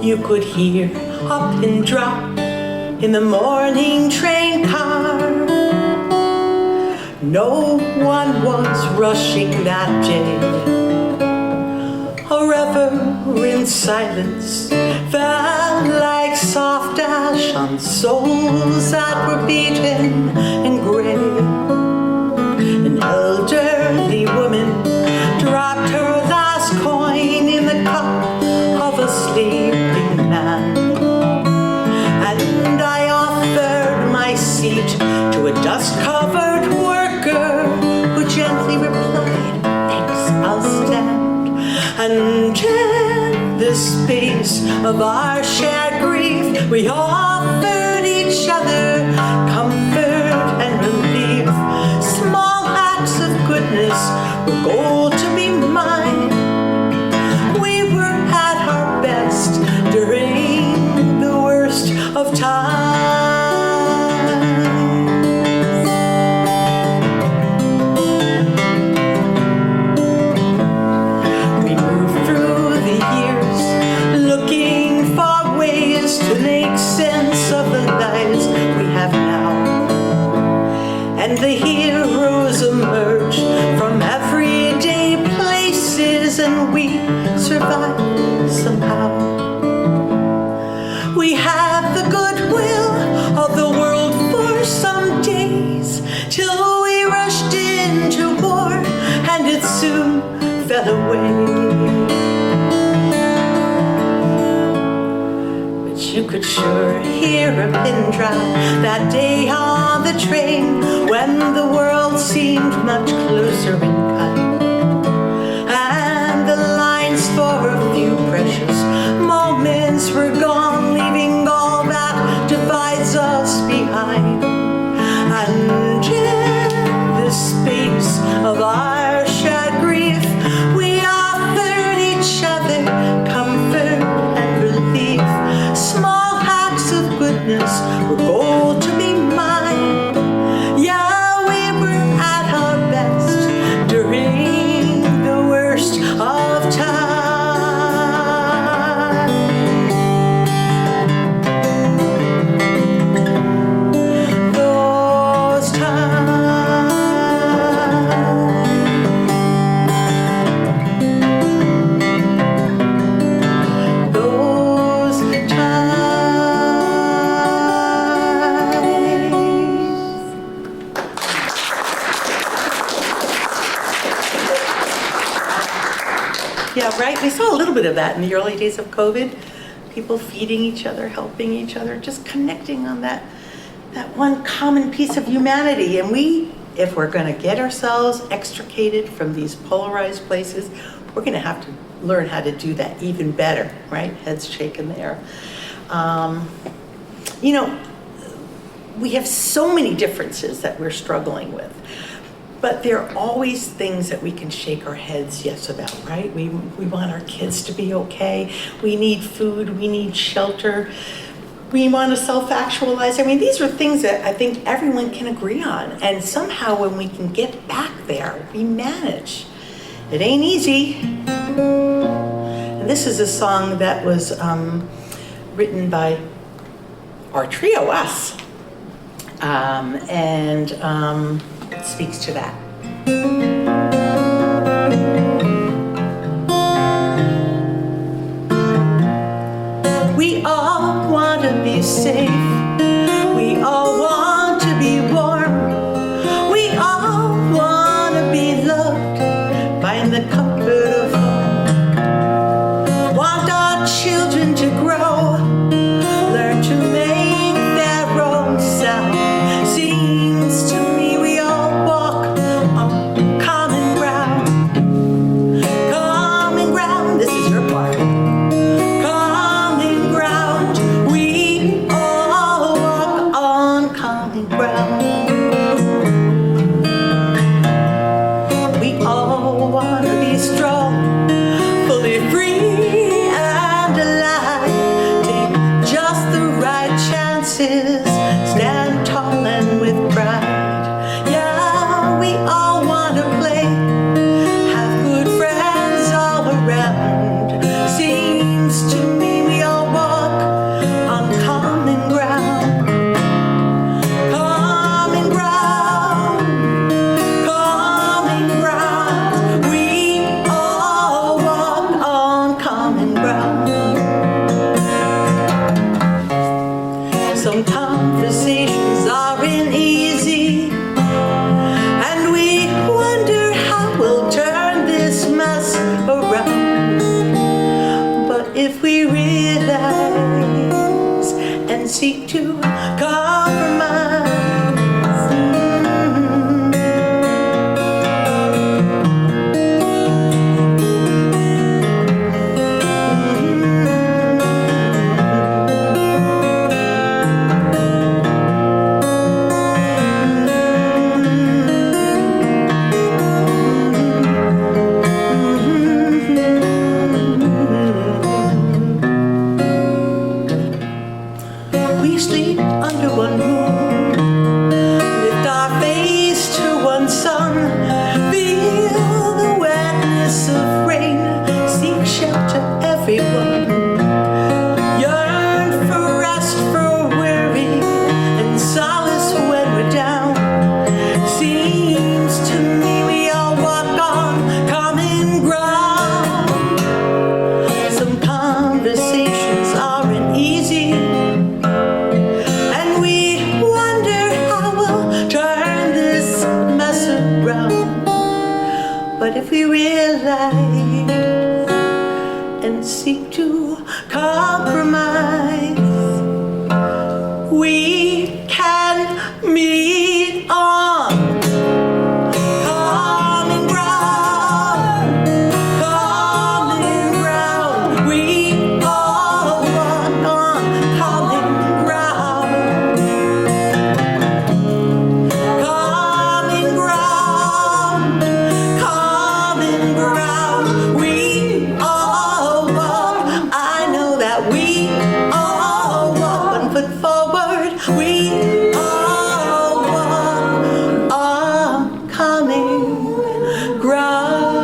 You could hear a pin drop in the morning train car. No one was rushing that day. A rever in silence fell like soft ash on souls that were beaten and gray. An elderly woman dropped her last coin in the cup of a sleeping man. And I offered my seat to a dust-covered worker who gently replied, "Thanks, I'll stand." And in the space of our shared grief, we offered each other comfort and relief. Small acts of goodness were gold to be mine. We were at our best during the worst of times. We moved through the years looking for ways to make sense of the lives we have now. And the heroes emerge from everyday places, and we survive somehow. We have the goodwill of the world for some days, till we rushed into war, and it soon fell away. You could sure hear a pin drop that day on the train, when the world seemed much closer in cut, and the lines for a few precious moments were gone, leaving all that divides us behind. And in the space of our shared grief, we offered each other comfort and relief. Small acts of goodness were gold to be mine. Yeah, we were at our best Yeah, right. We saw a little bit of that in the early days of COVID. People feeding each other, helping each other, just connecting on that one common piece of humanity. And if we're going to get ourselves extricated from these polarized places, we're going to have to learn how to do that even better, right? Heads shaken there. You know, we have so many differences that we're struggling with. But there are always things that we can shake our heads yes about, right? We want our kids to be okay. We need food. We need shelter. We want to self-actualize. I mean, these are things that I think everyone can agree on. And somehow when we can get back there, we manage. It ain't easy. And this is a song that was written by our trio, us. It speaks to that. We all want to be safe. We all want to be warm. We all want to be loved. Find the comfort of home. Want our children to grow. Learn to make their own sound. Seems to me we all walk on common ground. Common ground, this is your part. Common ground, we all walk on common ground. We all want to be strong, fully free and alive. Take just the right chances, stand tall and with pride. Yeah, we all want to play, have good friends all around. Seems to me we all walk on common ground. Common ground, common ground. We all walk on common ground. Some conversations aren't easy, and we wonder how we'll turn this mess around. But if we realize and seek to compromise, we sleep under one roof, lift our face to one sun, feel the wetness of rain, seek shelter everyone, yearn for rest, for weary, and solace when we're down. Seems to me we all walk on common ground. Some conversations aren't easy, and we wonder how we'll turn this mess around. But if we realize and seek to compromise, we can meet on common ground. Common ground. We all walk on common ground. Common ground. Common ground. We all walk. I know that we all walk 1 foot forward. We all walk on common ground.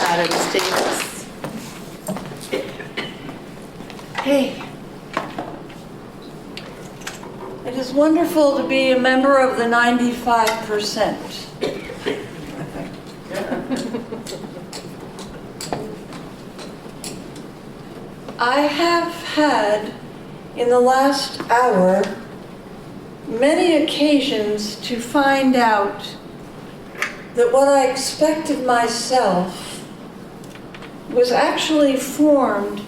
Adams Davis. Hey, it is wonderful to be a member of the 95%. I have had, in the last hour, many occasions to find out that what I expected myself was actually formed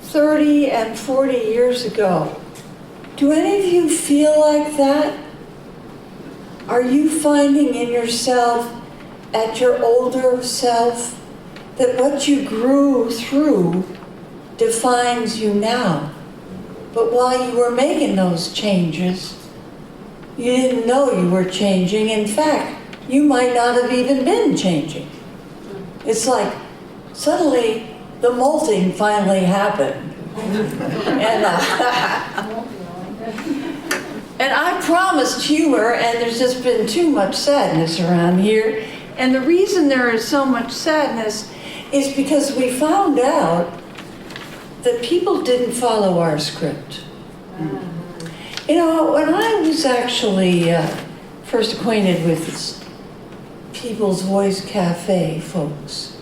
30 and 40 years ago. Do any of you feel like that? Are you finding in yourself, at your older self, that what you grew through defines you now? But while you were making those changes, you didn't know you were changing. In fact, you might not have even been changing. It's like suddenly the molting finally happened. And I promised humor, and there's just been too much sadness around here. And the reason there is so much sadness is because we found out that people didn't follow our script. You know, when I was actually first acquainted with this People's Voice Cafe folks,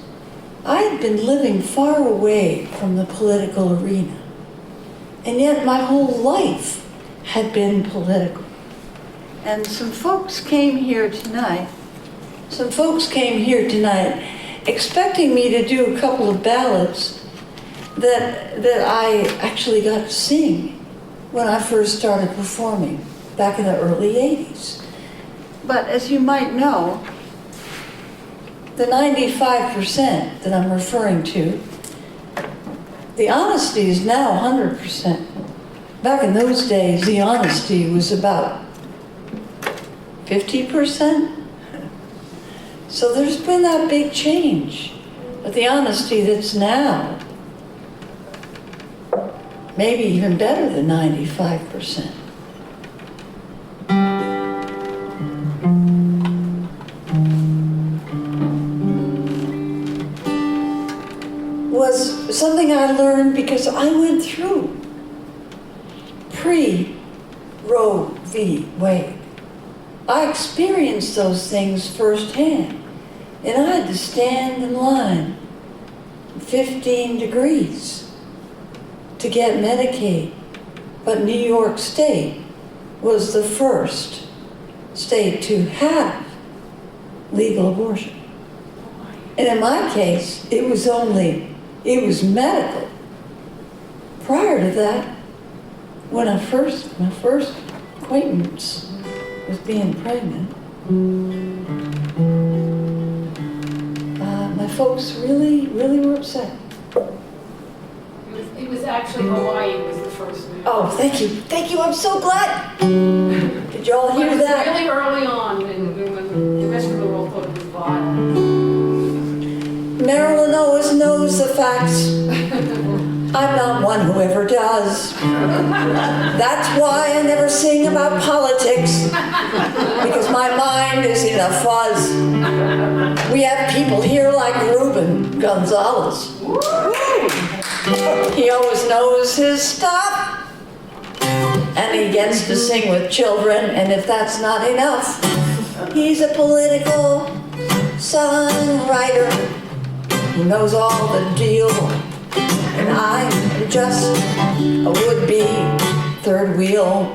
I had been living far away from the political arena. And yet my whole life had been political. And some folks came here tonight expecting me to do a couple of ballads that I actually got to sing when I first started performing back in the early 80s. But as you might know, the 95% that I'm referring to, the honesty is now 100%. Back in those days, the honesty was about 50%. So there's been that big change. But the honesty that's now, maybe even better than 95%. Was something I learned because I went through pre-Roe v. Wade. I experienced those things firsthand. And I had to stand in line 15 degrees to get Medicaid. But New York State was the first state to have legal abortion. And in my case, it was medical. Prior to that, when my first acquaintance was being pregnant, my folks really were upset. It was actually Hawaii was the first one. Oh, thank you, I'm so glad. Did you all hear It was that? really early on, and when the rest of the world thought it was vile. Marilyn always knows the facts. I'm not one who ever does. That's why I never sing about politics, because my mind is in a fuzz. We have people here like Ruben Gonzalez. He always knows his stuff, and he gets to sing with children, and if that's not enough, he's a political songwriter who knows all the deal. And I'm just a would-be third wheel.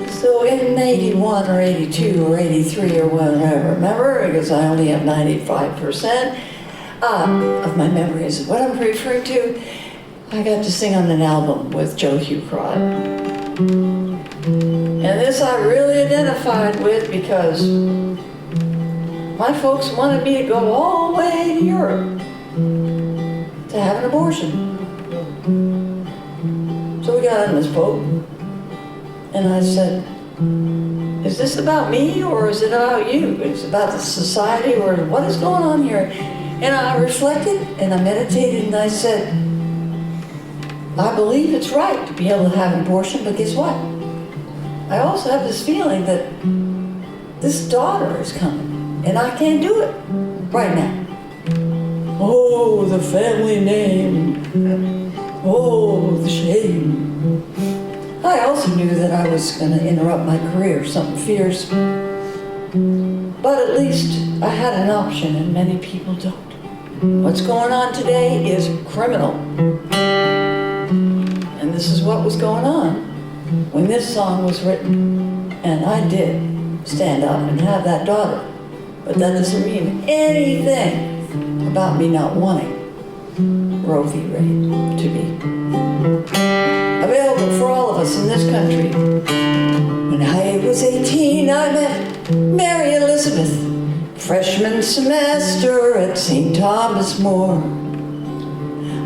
So in 81 or 82 or 83 or whatever, remember, because I only have 95% of my memories of what I'm referring to, I got to sing on an album with Joe Hucrod. And this I really identified with because my folks wanted me to go all the way to Europe to have an abortion. So we got on this boat, and I said, is this about me or is it about you? It's about the society or what is going on here? And I reflected and I meditated and I said, I believe it's right to be able to have an abortion, but guess what? I also have this feeling that this daughter is coming. And I can't do it right now. Oh, the family name. Oh, the shame. I also knew that I was going to interrupt my career, something fierce. But at least I had an option, and many people don't. What's going on today is criminal. And this is what was going on when this song was written. And I did stand up and have that daughter. But that doesn't mean anything about me not wanting Roe v. Wade to be available for all of us in this country. When I was 18, I met Mary Elizabeth, freshman semester at St. Thomas More.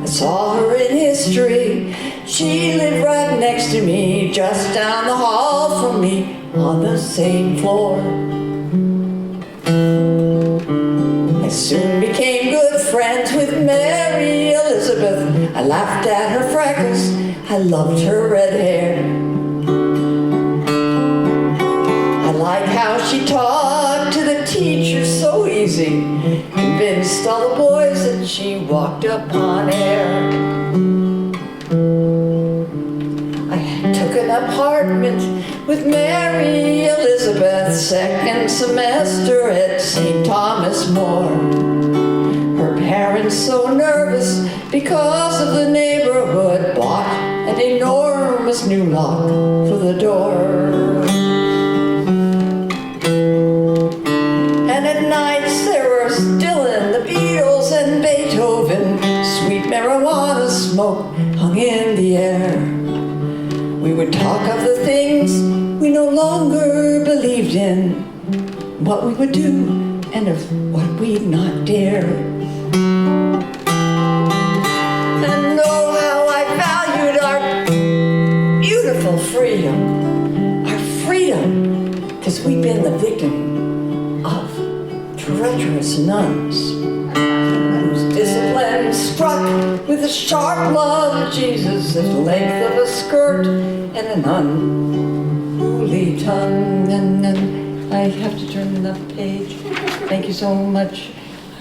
I saw her in history. She lived right next to me, just down the hall from me, on the same floor. I soon became good friends with Mary Elizabeth. I laughed at her freckles. I loved her red hair. I like how she talked to the teacher so easy, convinced all the boys that she walked upon air. I took an apartment with Mary Elizabeth, second semester at St. Thomas More. Her parents, so nervous because of the neighborhood, bought an enormous new lock for the door. And at nights there were Dylan, the Beatles, and Beethoven. Sweet marijuana smoke hung in the air. We would talk of the things we no longer believed in, what we would do, and of what we'd not dare. And oh, how I valued our beautiful freedom, our freedom, because we'd been the victim of treacherous nuns whose discipline struck with the sharp love of Jesus, the length of a skirt and an unruly tongue. And I have to turn the page. Thank you so much.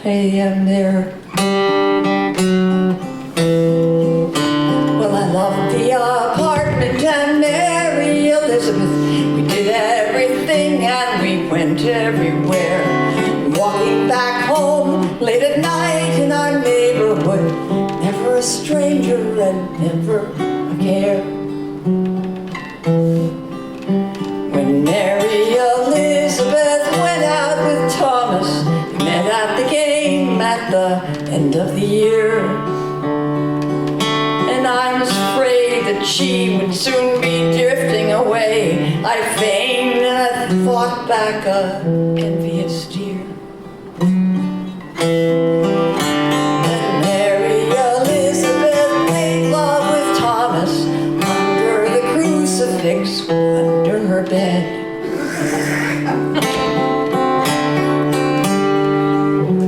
I am there. Well, I loved the apartment and Mary Elizabeth. We did everything and we went everywhere. Walking back home late at night in our neighborhood, never a stranger and never a care. When Mary Elizabeth went out with Thomas, they met at the game at the end of the year. And I was afraid that she would soon be drifting away. I feigned and I fought back a envious tear. And Mary Elizabeth made love with Thomas under the crucifix under her bed.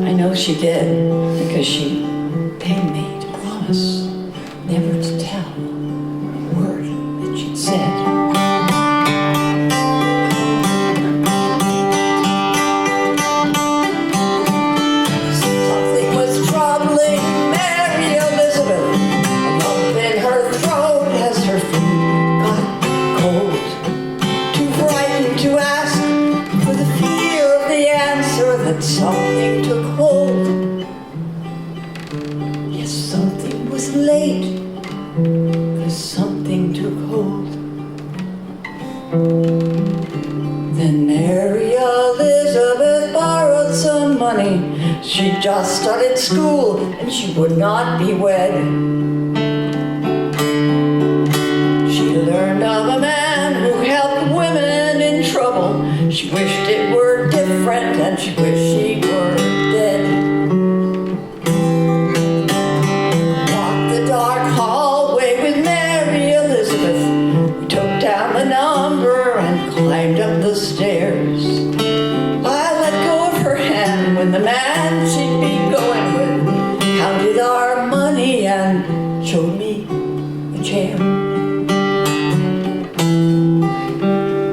I know she did because she made a promise never to tell a word that she'd said. Something was troubling Mary Elizabeth, a lump in her throat as her food got cold. Too frightened to ask for the fear of the answer that something took hold. Yes, something was late, because something took hold. Then Mary Elizabeth borrowed some money. She just started school and she would not be wed. She learned of a man who helped women in trouble. She wished it were different and she wished she were dead. Walked the dark hallway with Mary Elizabeth. We took down the number and climbed up the stairs. I let go of her hand when the man she'd be going with counted our money and showed me a chair.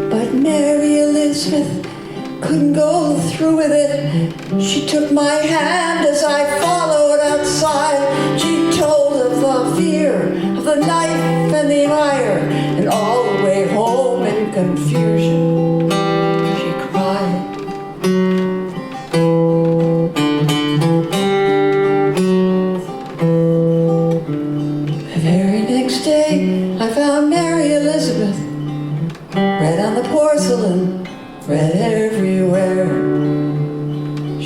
But Mary Elizabeth couldn't go through with it. She took my hand as I followed outside. She told of the fear of the knife and the iron, and all the way home in confusion she cried.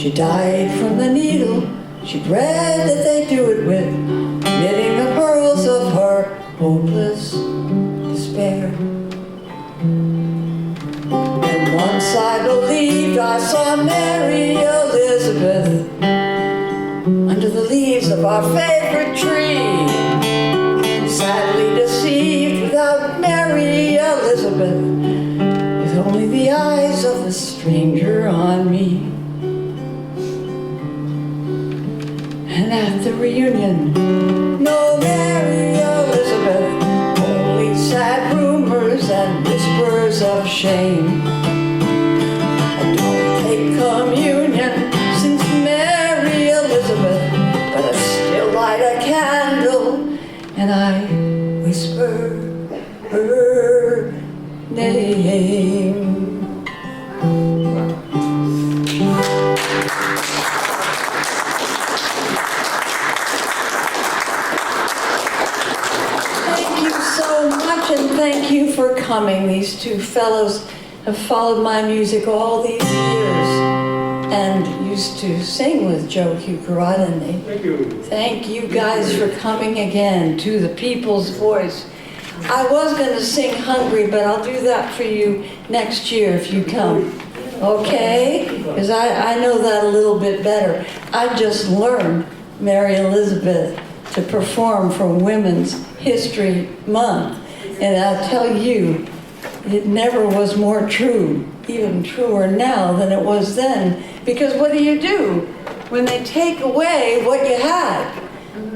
She died from the needle she bred that they do it with, knitting the pearls of her hopeless despair. And once I believed I saw Mary Elizabeth under the leaves of our favorite tree. Sadly deceived without Mary Elizabeth, with only the eyes of the stranger on me. And at the reunion, no Mary Elizabeth, only sad rumors and whispers of shame. I don't take communion since Mary Elizabeth, but I still light a candle and I whisper her name. Thank you so much, and thank you for coming. These two fellows have followed my music all these years and used to sing with Joe Hugerot, and thank you guys for coming again to the People's Voice. I was going to sing Hungry, but I'll do that for you next year if you come. Okay? Because I know that a little bit better. I just learned Mary Elizabeth to perform for Women's History Month. And I'll tell you, it never was more true, even truer now than it was then. Because what do when they take away what you had?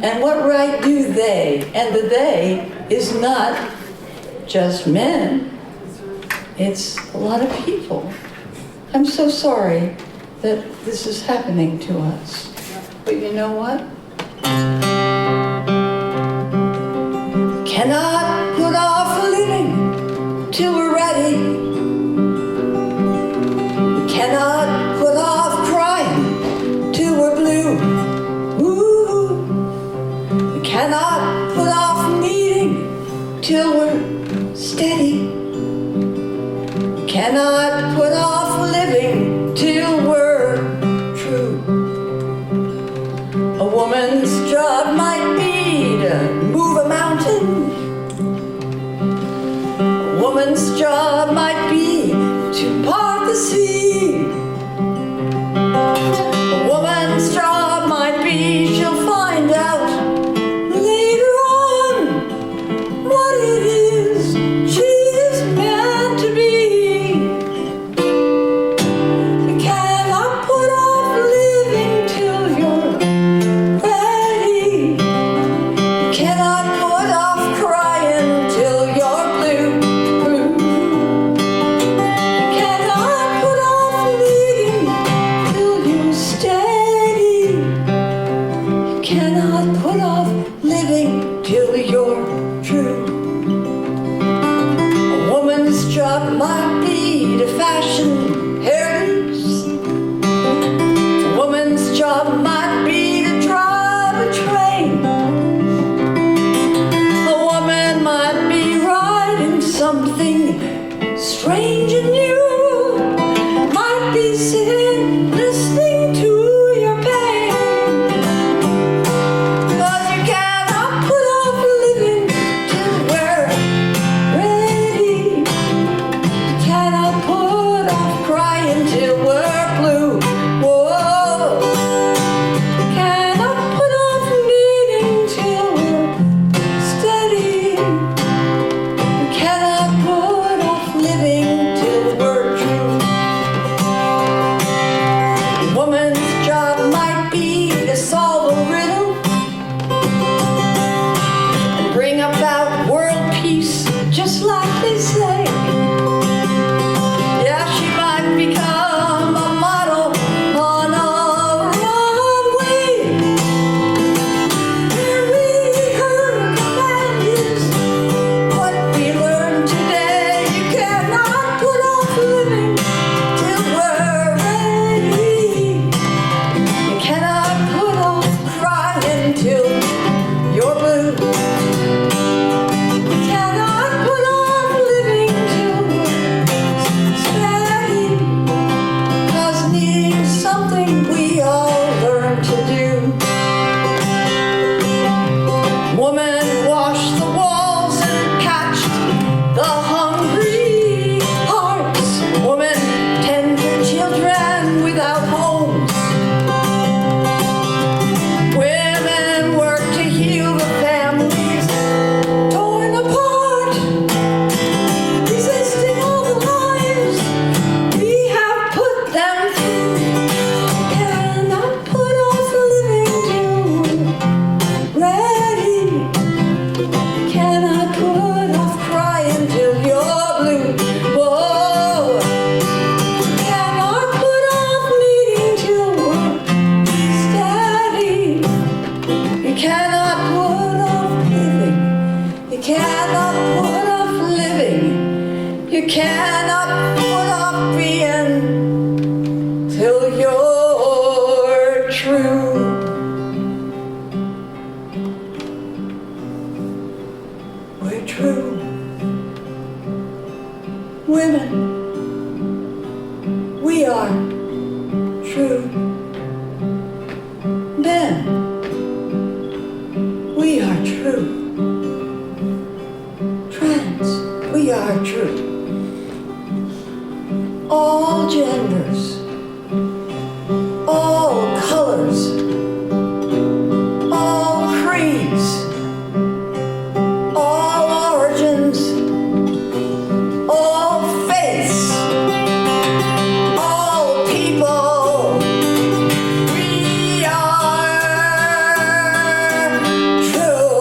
And what right do they? And the they is not just men. It's a lot of people. I'm so sorry that this is happening to us. But you know what? Cannot put off living till we're ready. We cannot put off crying till we're blue. Ooh. We cannot put off needing till we're steady. We cannot put off living till we're true. A woman's job might be to move a mountain you cannot put off being till you're true. We're true women. We are true men. We are true. Trans, we are true. All genders, all colors, all creeds, all origins, all faiths, all people. We are true.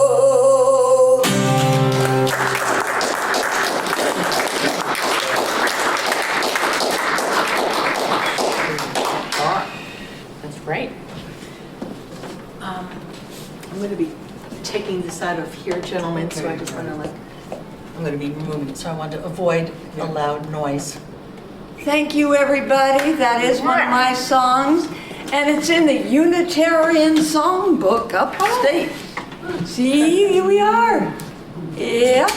That's great. I'm going to be taking this out of here, gentlemen, so I just want to I'm going to be moving, so I want to avoid a loud noise. Thank you, everybody. That is one of my songs, and it's in the Unitarian Songbook upstate. See, here we are. Yep,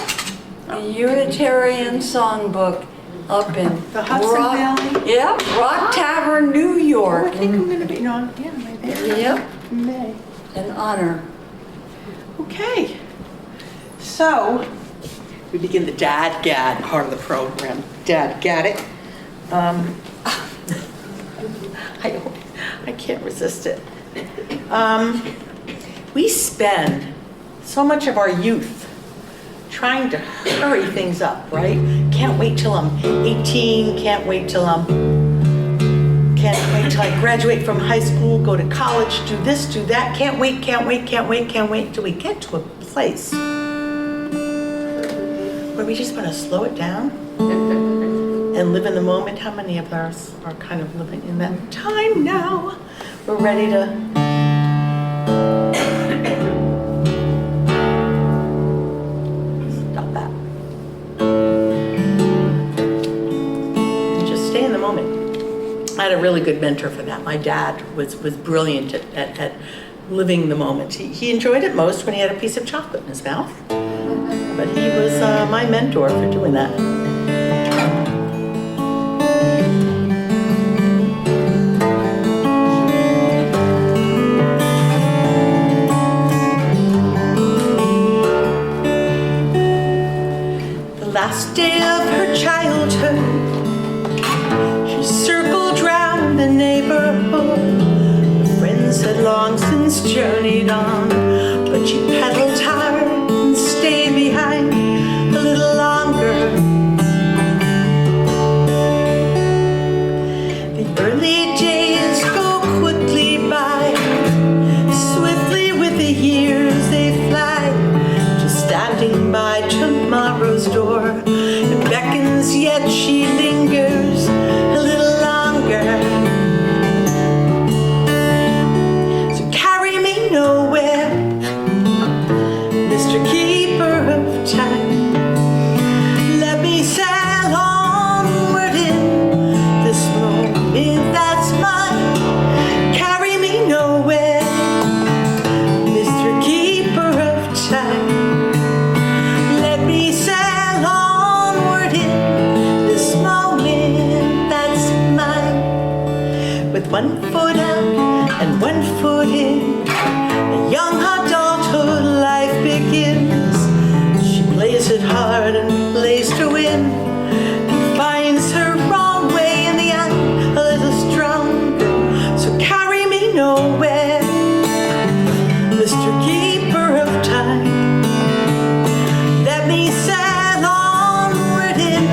the Unitarian Songbook up in The Hudson Rock, Valley? Yep, Rock Tavern, New I York. think I'm going to be, no, yeah, right there. Yep, May. an honor. Okay, so we begin the Dad Gad part of the program. Dad Gad it. I can't resist it. We spend so much of our youth trying to hurry things up, right? Can't wait till I'm 18, can't wait till I graduate from high school, go to college, do this, do that, can't wait till we get to a place where we just want to slow it down and live in the moment. How many of us are kind of living in that time now? We're ready to stop that. Just stay in the moment. I had a really good mentor for that. My dad was brilliant at living the moment. He enjoyed it most when he had a piece of chocolate in his mouth. But he was my mentor for doing that. The last day of her childhood, she circled round the neighborhood. Her friends had long since journeyed on, but she pedaled hard and stayed behind a little longer. The early days go quickly by, swiftly with the years they fly. Just standing by tomorrow's door, it beckons yet she lingers a little longer. So carry me nowhere, Mr. Keeper of Time. Let me sail onward in this moment that's mine. Carry me nowhere, Mr. Keeper of Time. Let me sail onward in this moment that's mine. With one foot out and one foot in, a young adulthood life begins. She plays it hard and plays to win, and finds her wrong way in the end a little stronger. So carry me nowhere, Mr. Keeper of Time. Let me sail onward in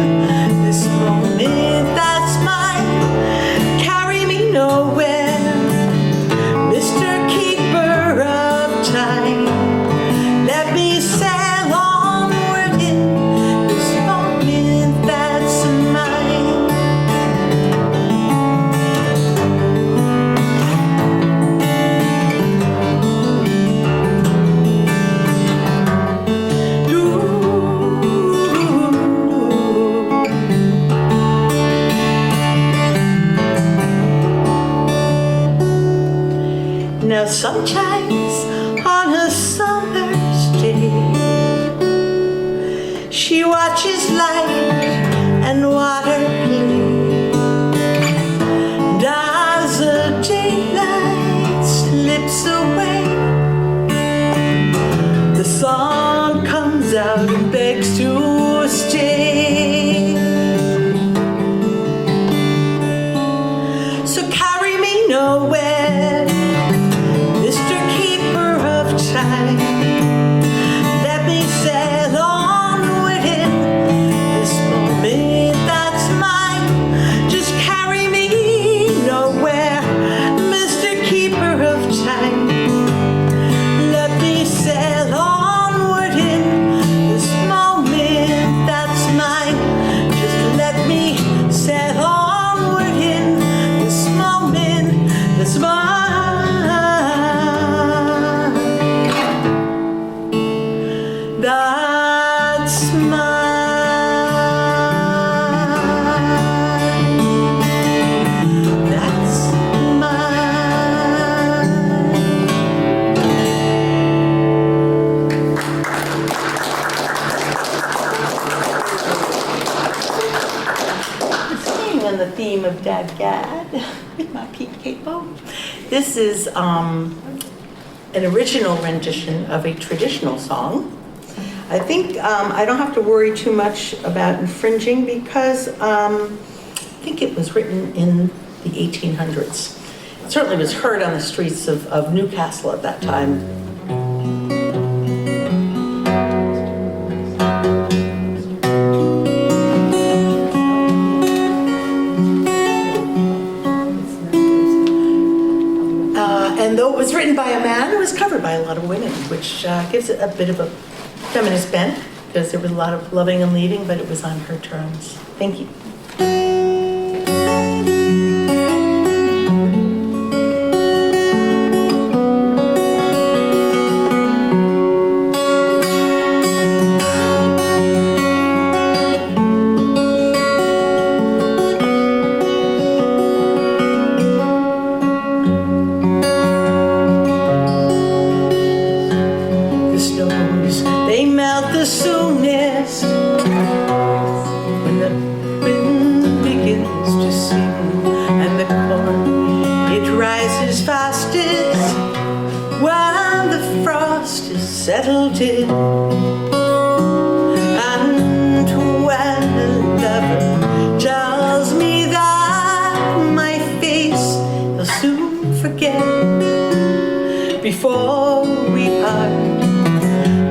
this moment that's mine. Carry me nowhere, Mr. Keeper of Time. Now sometimes on a summer's day, she watches light and water play. And as the daylight slips away, the sun comes out and begs to stay. So carry me nowhere, Mr. Keeper of Time. Let me sail onward in this moment that's mine. Just carry me nowhere, Mr. Keeper of Time. Let me sail onward in this moment that's mine. Just let me sail onward in this moment that's mine. That's mine. That's mine. Staying on the theme of Dad Gad with my pink capo. This is an original rendition of a traditional song. I think I don't have to worry too much about infringing because I think it was written in the 1800s. It certainly was heard on the streets of Newcastle at that time. And though it was written by a man, it was covered by a lot of women, which gives it a bit of a feminist bent, because there was a lot of loving and leaving, but it was on her terms. Thank you. The snows, they melt the soonest when the wind begins to sing, and the corn, it rises fastest when the frost is settled in. And when a lover tells me that my face he'll soon forget, before we part,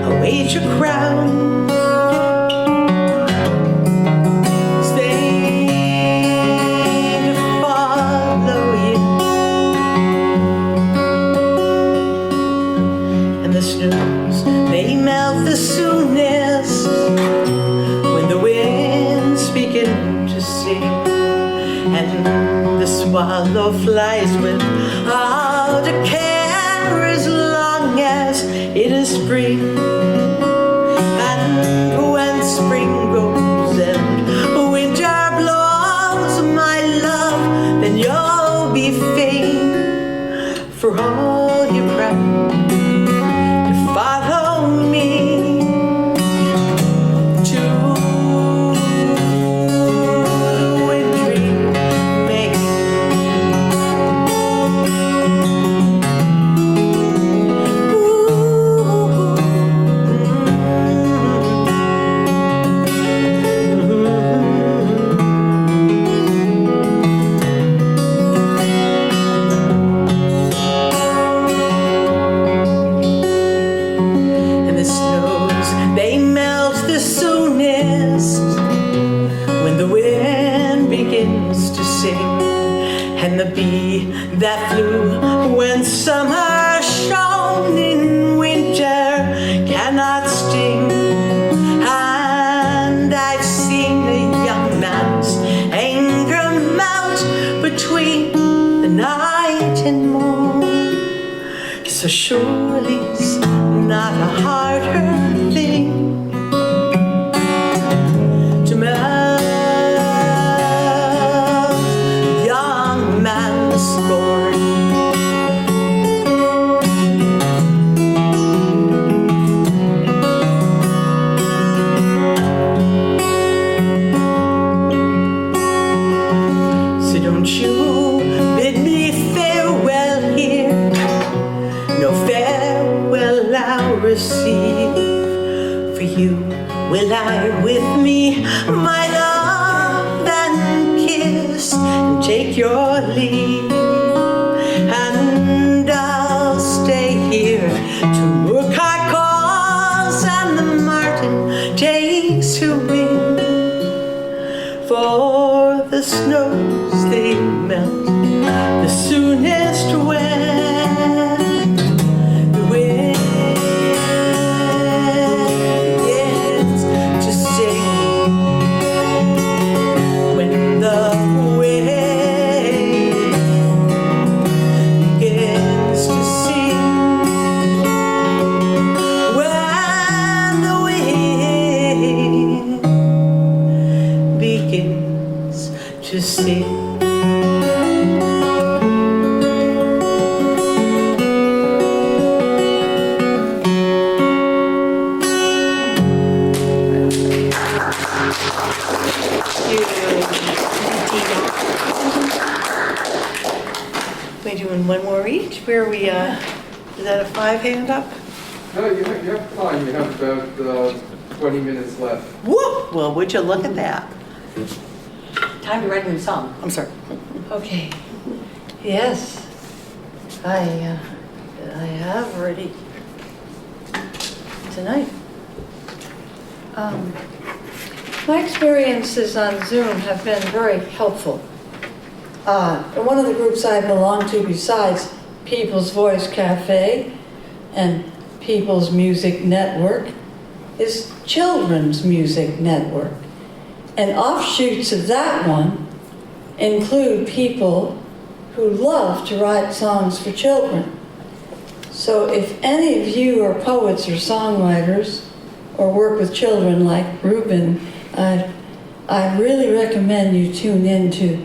I'll wage a crown. Stay to follow you. And the snows, they melt the soonest when the winds begin to sing, and the swallow flies without a care as long as it is spring. And when spring goes and winter blows, my love, then you'll be fain for all your pride to follow me to the wintry main. And the snows, they melt the soonest when the wind begins to sing, and the bee that flew when summer shone in winter cannot sting. And I've seen a young man's anger melt between the night and morn. So surely it's not a harder thing to melt young man's scorn. bid me farewell here. No farewell I'll receive. For you will lie with me, my love, and kiss and take your leave. And I'll stay here to work our cause, and the martin takes her wing. For the snows they melt the soonest when the wind begins to sing. When the wind begins to sing. When the wind begins to sing. We doing one more each? Where are we, is that a 5 hand up? No, you're fine. You have about 20 minutes left. Whoop! Well, would you look at that? Time to write a new song. I'm sorry. Okay. Yes. I have already tonight. My experiences on Zoom have been very helpful. One of the groups I belong to besides People's Voice Cafe and People's Music Network is Children's Music Network. And offshoots of that one include people who love to write songs for children. So if any of you are poets or songwriters or work with children like Ruben, I really recommend you tune into.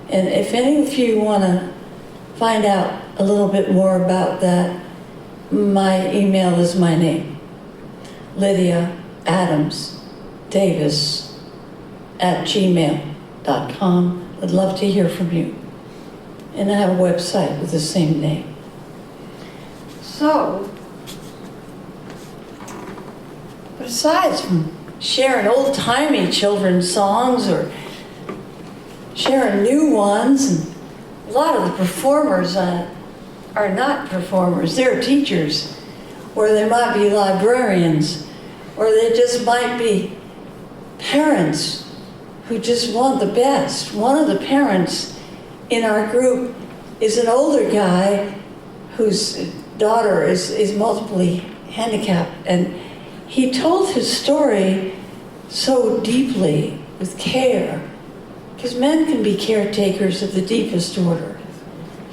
And if any of you want to find out a little bit more about that, my email is my name, Lydia Adams Davis @gmail.com. I'd love to hear from you. And I have a website with the same name. So, besides from sharing old-timey children's songs or sharing new ones, and a lot of the performers are not performers, they're teachers, or they might be librarians, or they just might be parents who just want the best. One of the parents in our group is an older guy whose daughter is multiply handicapped, and he told his story so deeply with care, because men can be caretakers of the deepest order.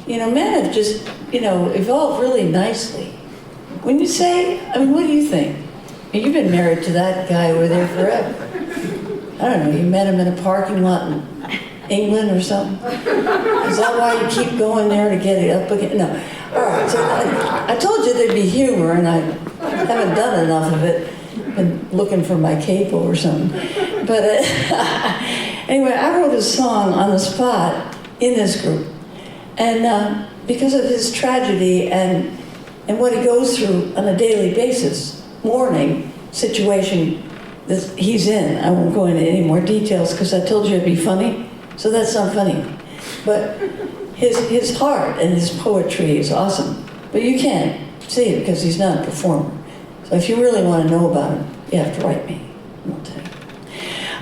You know, men have just, evolved really nicely. When you say, what do you think? You've been married to that guy over there forever. I don't know, you met him in a parking lot in England or something? Is that why you keep going there to get it up again? No. All right, so I told you there'd be humor, and I haven't done enough of it. Been looking for my capo or something. But anyway, I wrote a song on the spot in this group. And because of his tragedy and what he goes through on a daily basis, mourning situation that he's in. I won't go into any more details because I told you it'd be funny, so that's not funny. But his heart and his poetry is awesome. But you can't see it because he's not a performer. So if you really want to know about him, you have to write me. I'll tell you.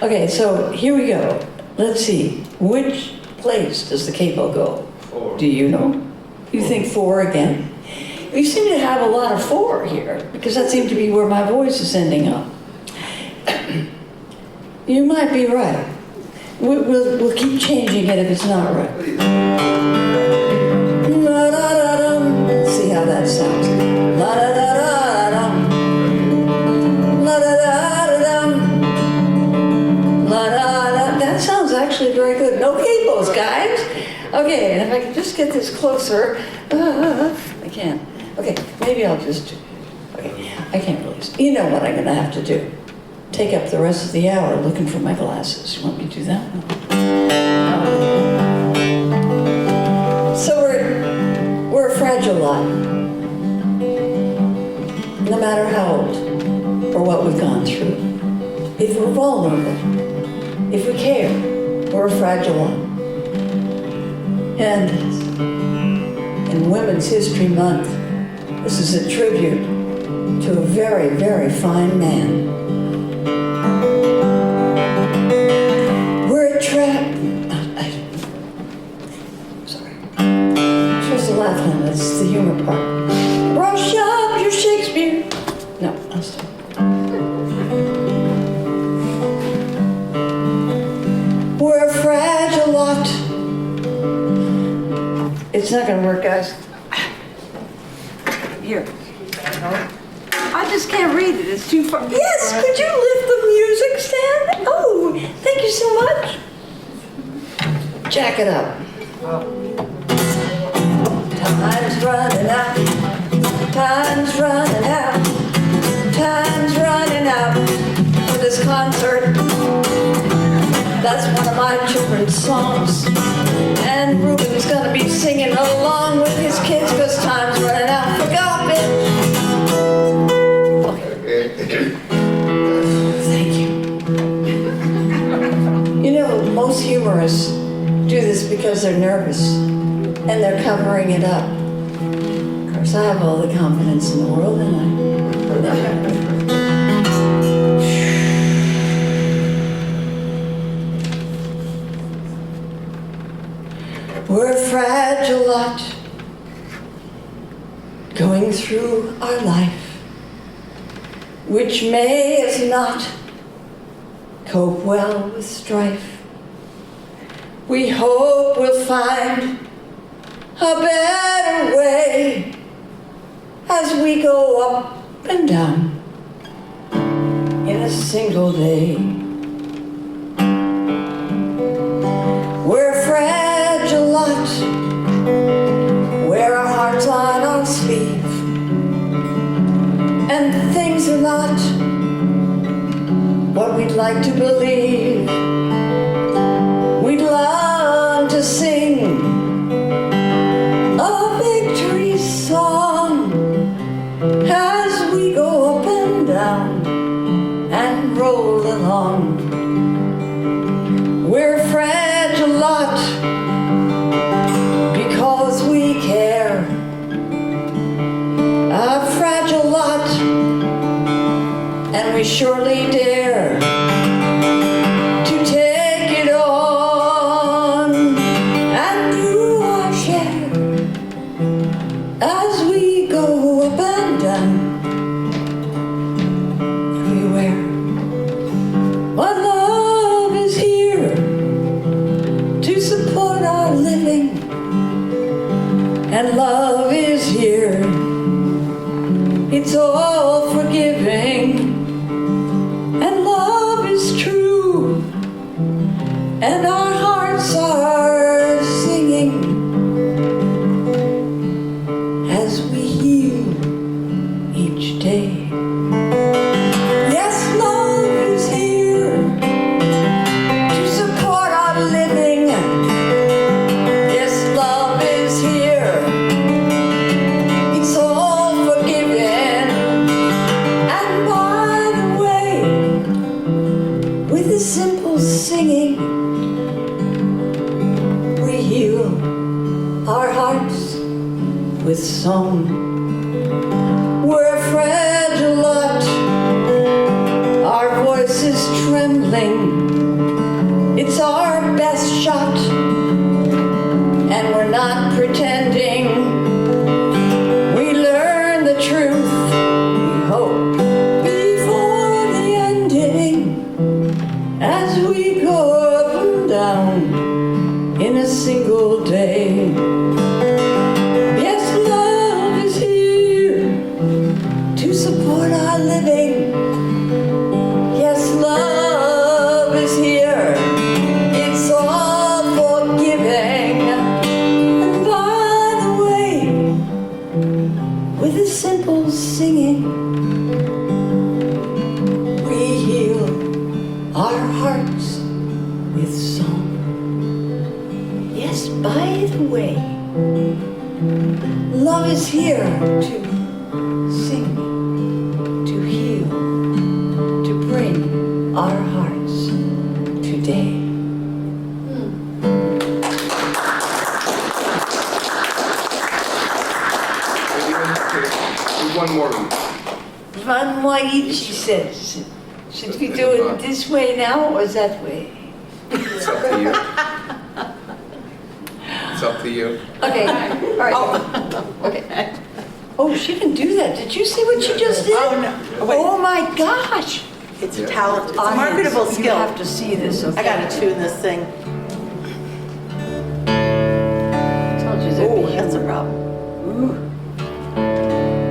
Okay, so here we go. Let's see. Which place does the capo go? 4. Do you know? You think 4 again? You seem to have a lot of 4 here, because that seemed to be where my voice is ending up. You might be right. We'll keep changing it if it's not right. La-da-da-dum. Let's see how that sounds. La-da-da-da-dum. La-da-da-da-dum. La-da-da. That sounds actually very good. No capos, guys. Okay, and if I can just get this closer. I can't. Okay, maybe I'll just do. Okay, I can't really. You know what I'm going to have to do. Take up the rest of the hour looking for my glasses. You want me to do that? if we're vulnerable, if we care, we're a fragile one. And in Women's History Month, this is a tribute to a very, very fine man. We're sorry. Supposed to laugh now, that's the humor part. Brush up your Shakespeare. No, I'll stop. We're a fragile lot. It's not gonna work, guys. Here. I just can't read it, it's too far. Yes, could you lift the music stand? Oh, thank you so much. Jack it up. Time's running out. Time's running out. Time's running out for this concert. That's one of my children's songs. And Ruben's gonna be singing along with his kids because time's running out. Forgot it. Okay. Thank you. You know, most humorists do this because they're nervous and they're covering it up. Of course, I have all the confidence in the world, and we're a fragile lot going through our life, which may as not cope well with strife. We hope we'll find a better way as we go up and down in a single day. We're a fragile lot, wear our hearts on our sleeve, and things are not what we'd like to believe. We'd love to sing a victory song as we go up and down and roll along. We're a fragile lot because we care. A fragile lot, and we surely dare to take it on and do our share as we go up and down everywhere. But love is here to support our living, and love is here. It's all forgiving, and love is true, and our hearts are singing as we heal each day. Yes, love is here to support our living. Yes, love is here. It's all forgiven. And by the way, with a simple singing, we heal our hearts with song. We're a fragile lot, our voices trembling. It's our best shot, and we're not pretending. We learn the truth, we hope, before the ending, as we go up and down in a single day. Yes, love is here to support our living. Yes, love is here. It's all forgiving. And by the way, with a simple singing, we heal our hearts with song. Yes, by the way, love is here to sing, to heal, to bring our one more. One more each, she says. Should we do it this way now or that way? It's up to you. It's up to you. Okay, all right. Okay. Oh, she can do that. Did you see what she just did? Oh, no. Wait. Oh my gosh. It's a talent, it's a marketable You skill. have to see this, okay? I gotta tune this thing. I told you there'd Oh, be that's a humor. problem. Ooh.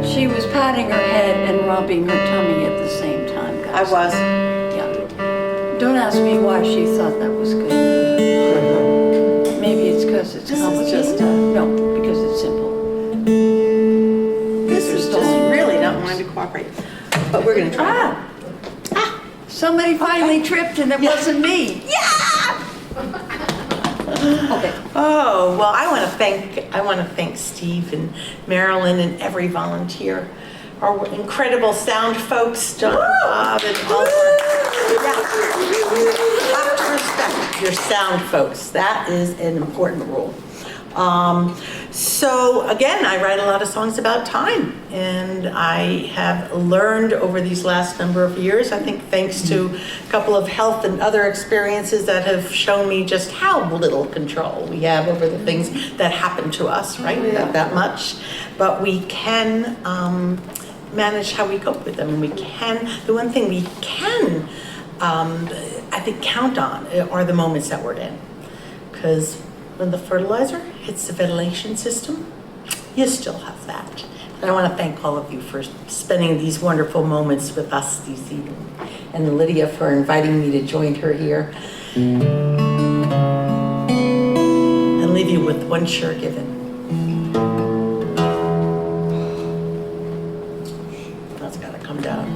She was patting her head and rubbing her tummy at the same time, I guys. was. Yeah. Don't ask me why she thought that was good. Maybe it's because it's This is complicated. just, No, because it's simple. This is just really not wanting to cooperate. But we're gonna try. Somebody finally tripped and it wasn't me. Okay. Oh, well, I want to thank Steve and Marilyn and every volunteer, our incredible sound folks, John, Bob, and Oliver. You have to respect your sound folks. That is an important rule. So again, I write a lot of songs about time, and I have learned over these last number of years, I think thanks to a couple of health and other experiences that have shown me just how little control we have over the things that happen to us, right? Not that much, but we can manage how we cope with them, and the one thing we can, I think, count on are the moments that we're in, because when the fertilizer hits the ventilation system, you still have that. And I want to thank all of you for spending these wonderful moments with us this evening, and Lydia for inviting me to join her here. And leave you with one sure given. That's got to come down.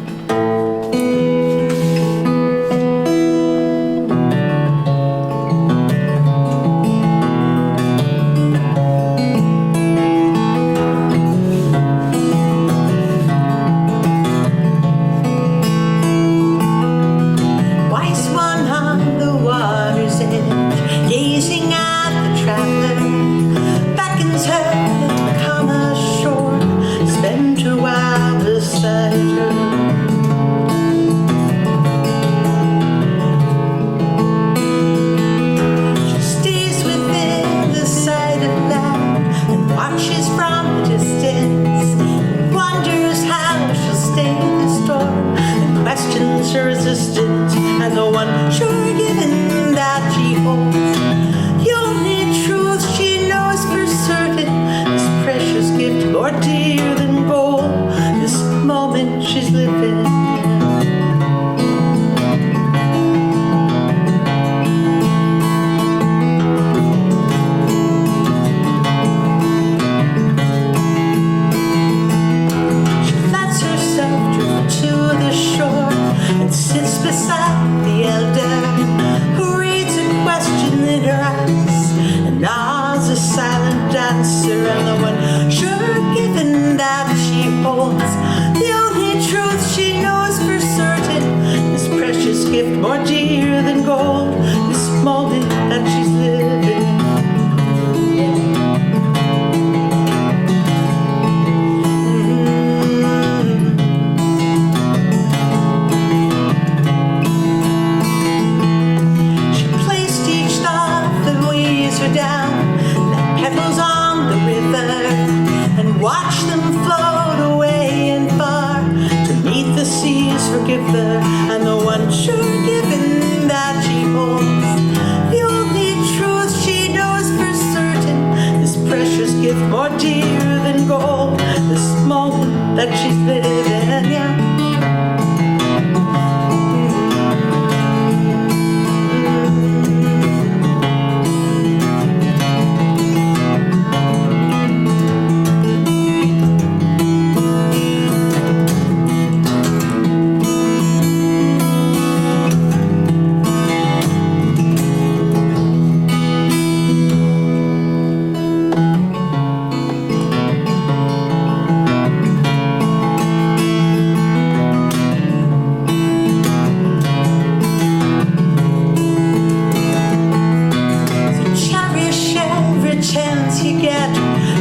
chance you get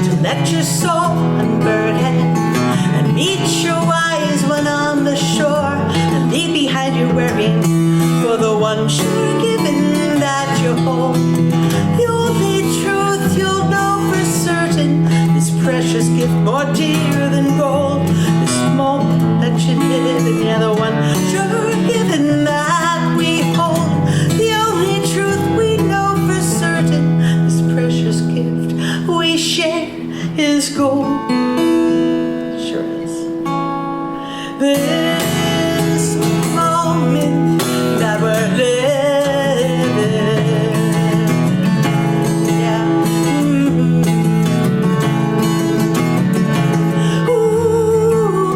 to let your soul unburden and Meet your wise one on the shore and leave behind your worrying for the one sure given that you hold. The only truth you'll know for certain, this precious gift more dear than gold. This moment that you live in, yeah, the one sure given that we hold. The only truth we know for certain, this precious gift we share is gold. Sure is. This moment that we're living, yeah. Ooh,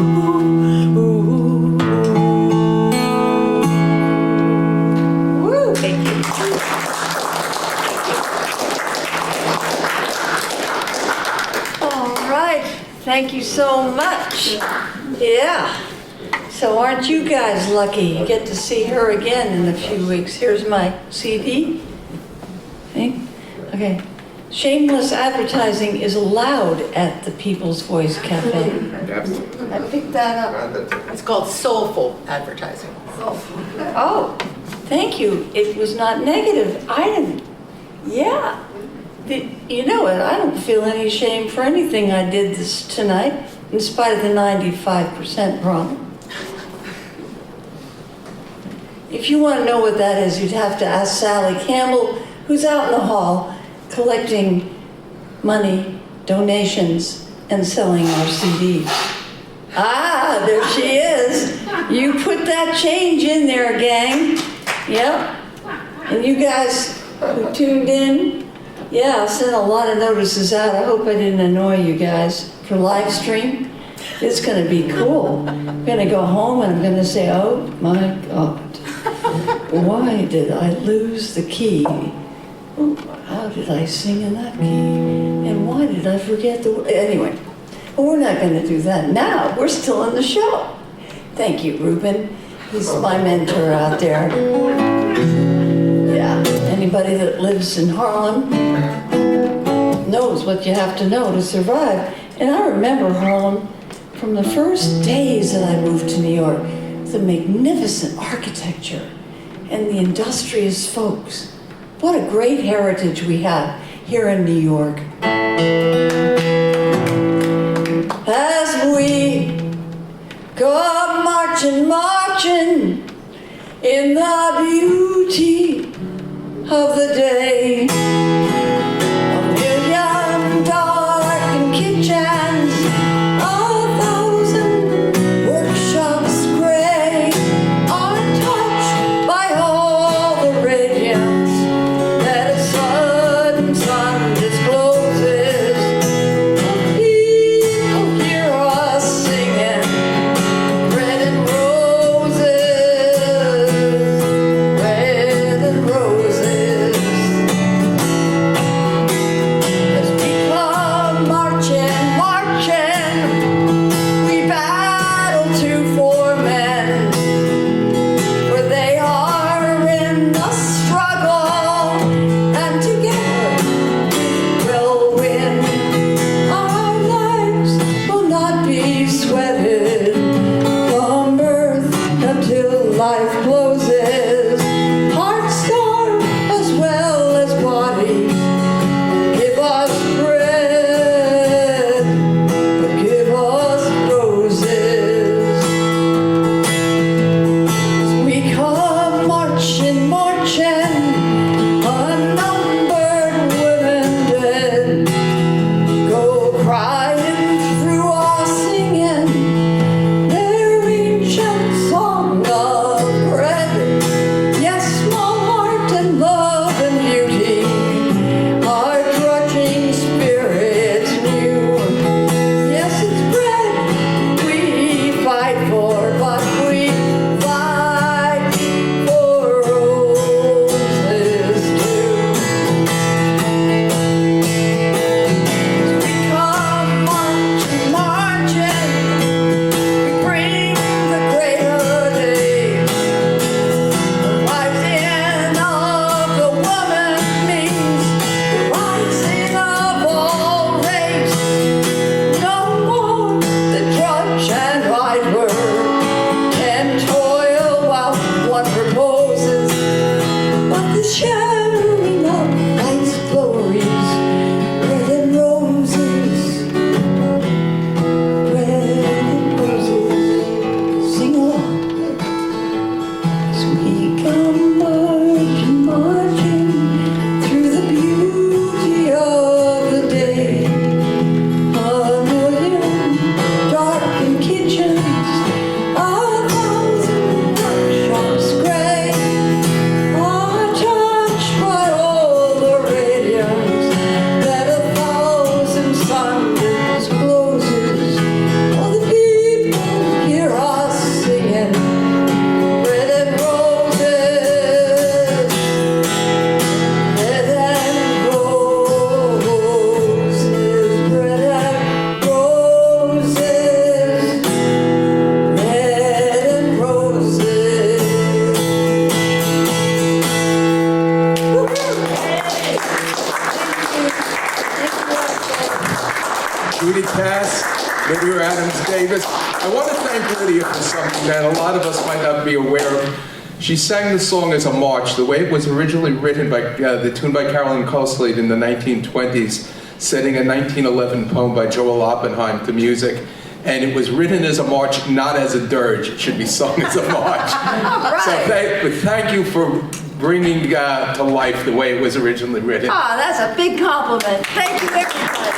Woo. Thank you. All right, thank you so much. Yeah. So aren't you guys lucky? You get to see her again in a few weeks. Here's my CD. Okay. Shameless advertising is allowed at the People's Voice Cafe. I picked that up. It's called soulful advertising. Oh, thank you. It was not negative. I didn't. Yeah. You know what? I don't feel any shame for anything I did this tonight, in spite of the 95% wrong. If you want to know what that is, you'd have to ask Sally Campbell, who's out in the hall collecting money, donations, and selling our CDs. Ah, there she is. You put that change in there, gang. Yep. And you guys who tuned in, yeah, I sent a lot of notices out. I hope I didn't annoy you guys for live stream. It's going to be cool. I'm going to go home and I'm going to say, oh my God, why did I lose the key? How did I sing in that key? And why did I forget the... Anyway, well, we're not going to do that now. We're still in the show. Thank you, Ruben. He's my mentor out there. Yeah, anybody that lives in Harlem knows what you have to know to survive. And I remember Harlem from the first days that I moved to New York. The magnificent architecture and the industrious folks. What a great heritage we have here in New York. As we go up marching, marching in the beauty of the day. $1 million kitchens, 1,000 workshops gray, are touched by all the radiance that a sudden sun discloses. People hear us singing red and roses, red and roses. Judy Kass, Lydia Adams-Davis. I want to thank Lydia for something that a lot of us might not be aware of. She sang the song as a march, the way it was originally written by the tune by Carolyn Coslade in the 1920s, setting a 1911 poem by Joel Oppenheim to music. And it was written as a march, not as a dirge. It should be sung as a march. Right. So thank you for bringing to life the way it was originally written. Ah, that's a big compliment. Thank you, everybody.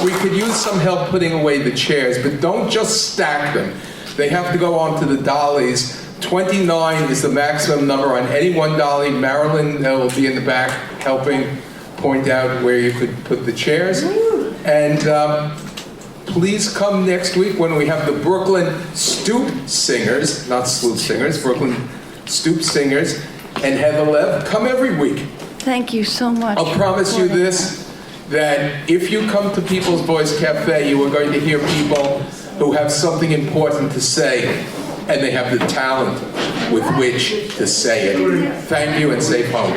We could use some help putting away the chairs, but don't just stack them. They have to go onto the dollies. 29 is the maximum number on any one dolly. Marilyn will be in the back helping point out where you could put the chairs. And please come next week when we have the Brooklyn Stoop Singers, not Sloop Singers, Brooklyn Stoop Singers, and Heather Lev. Come every week. Thank you so much. I'll promise you this, that if you come to People's Voice Cafe, you are going to hear people who have something important to say, and they have the talent with which to say it. Thank you, and safe home.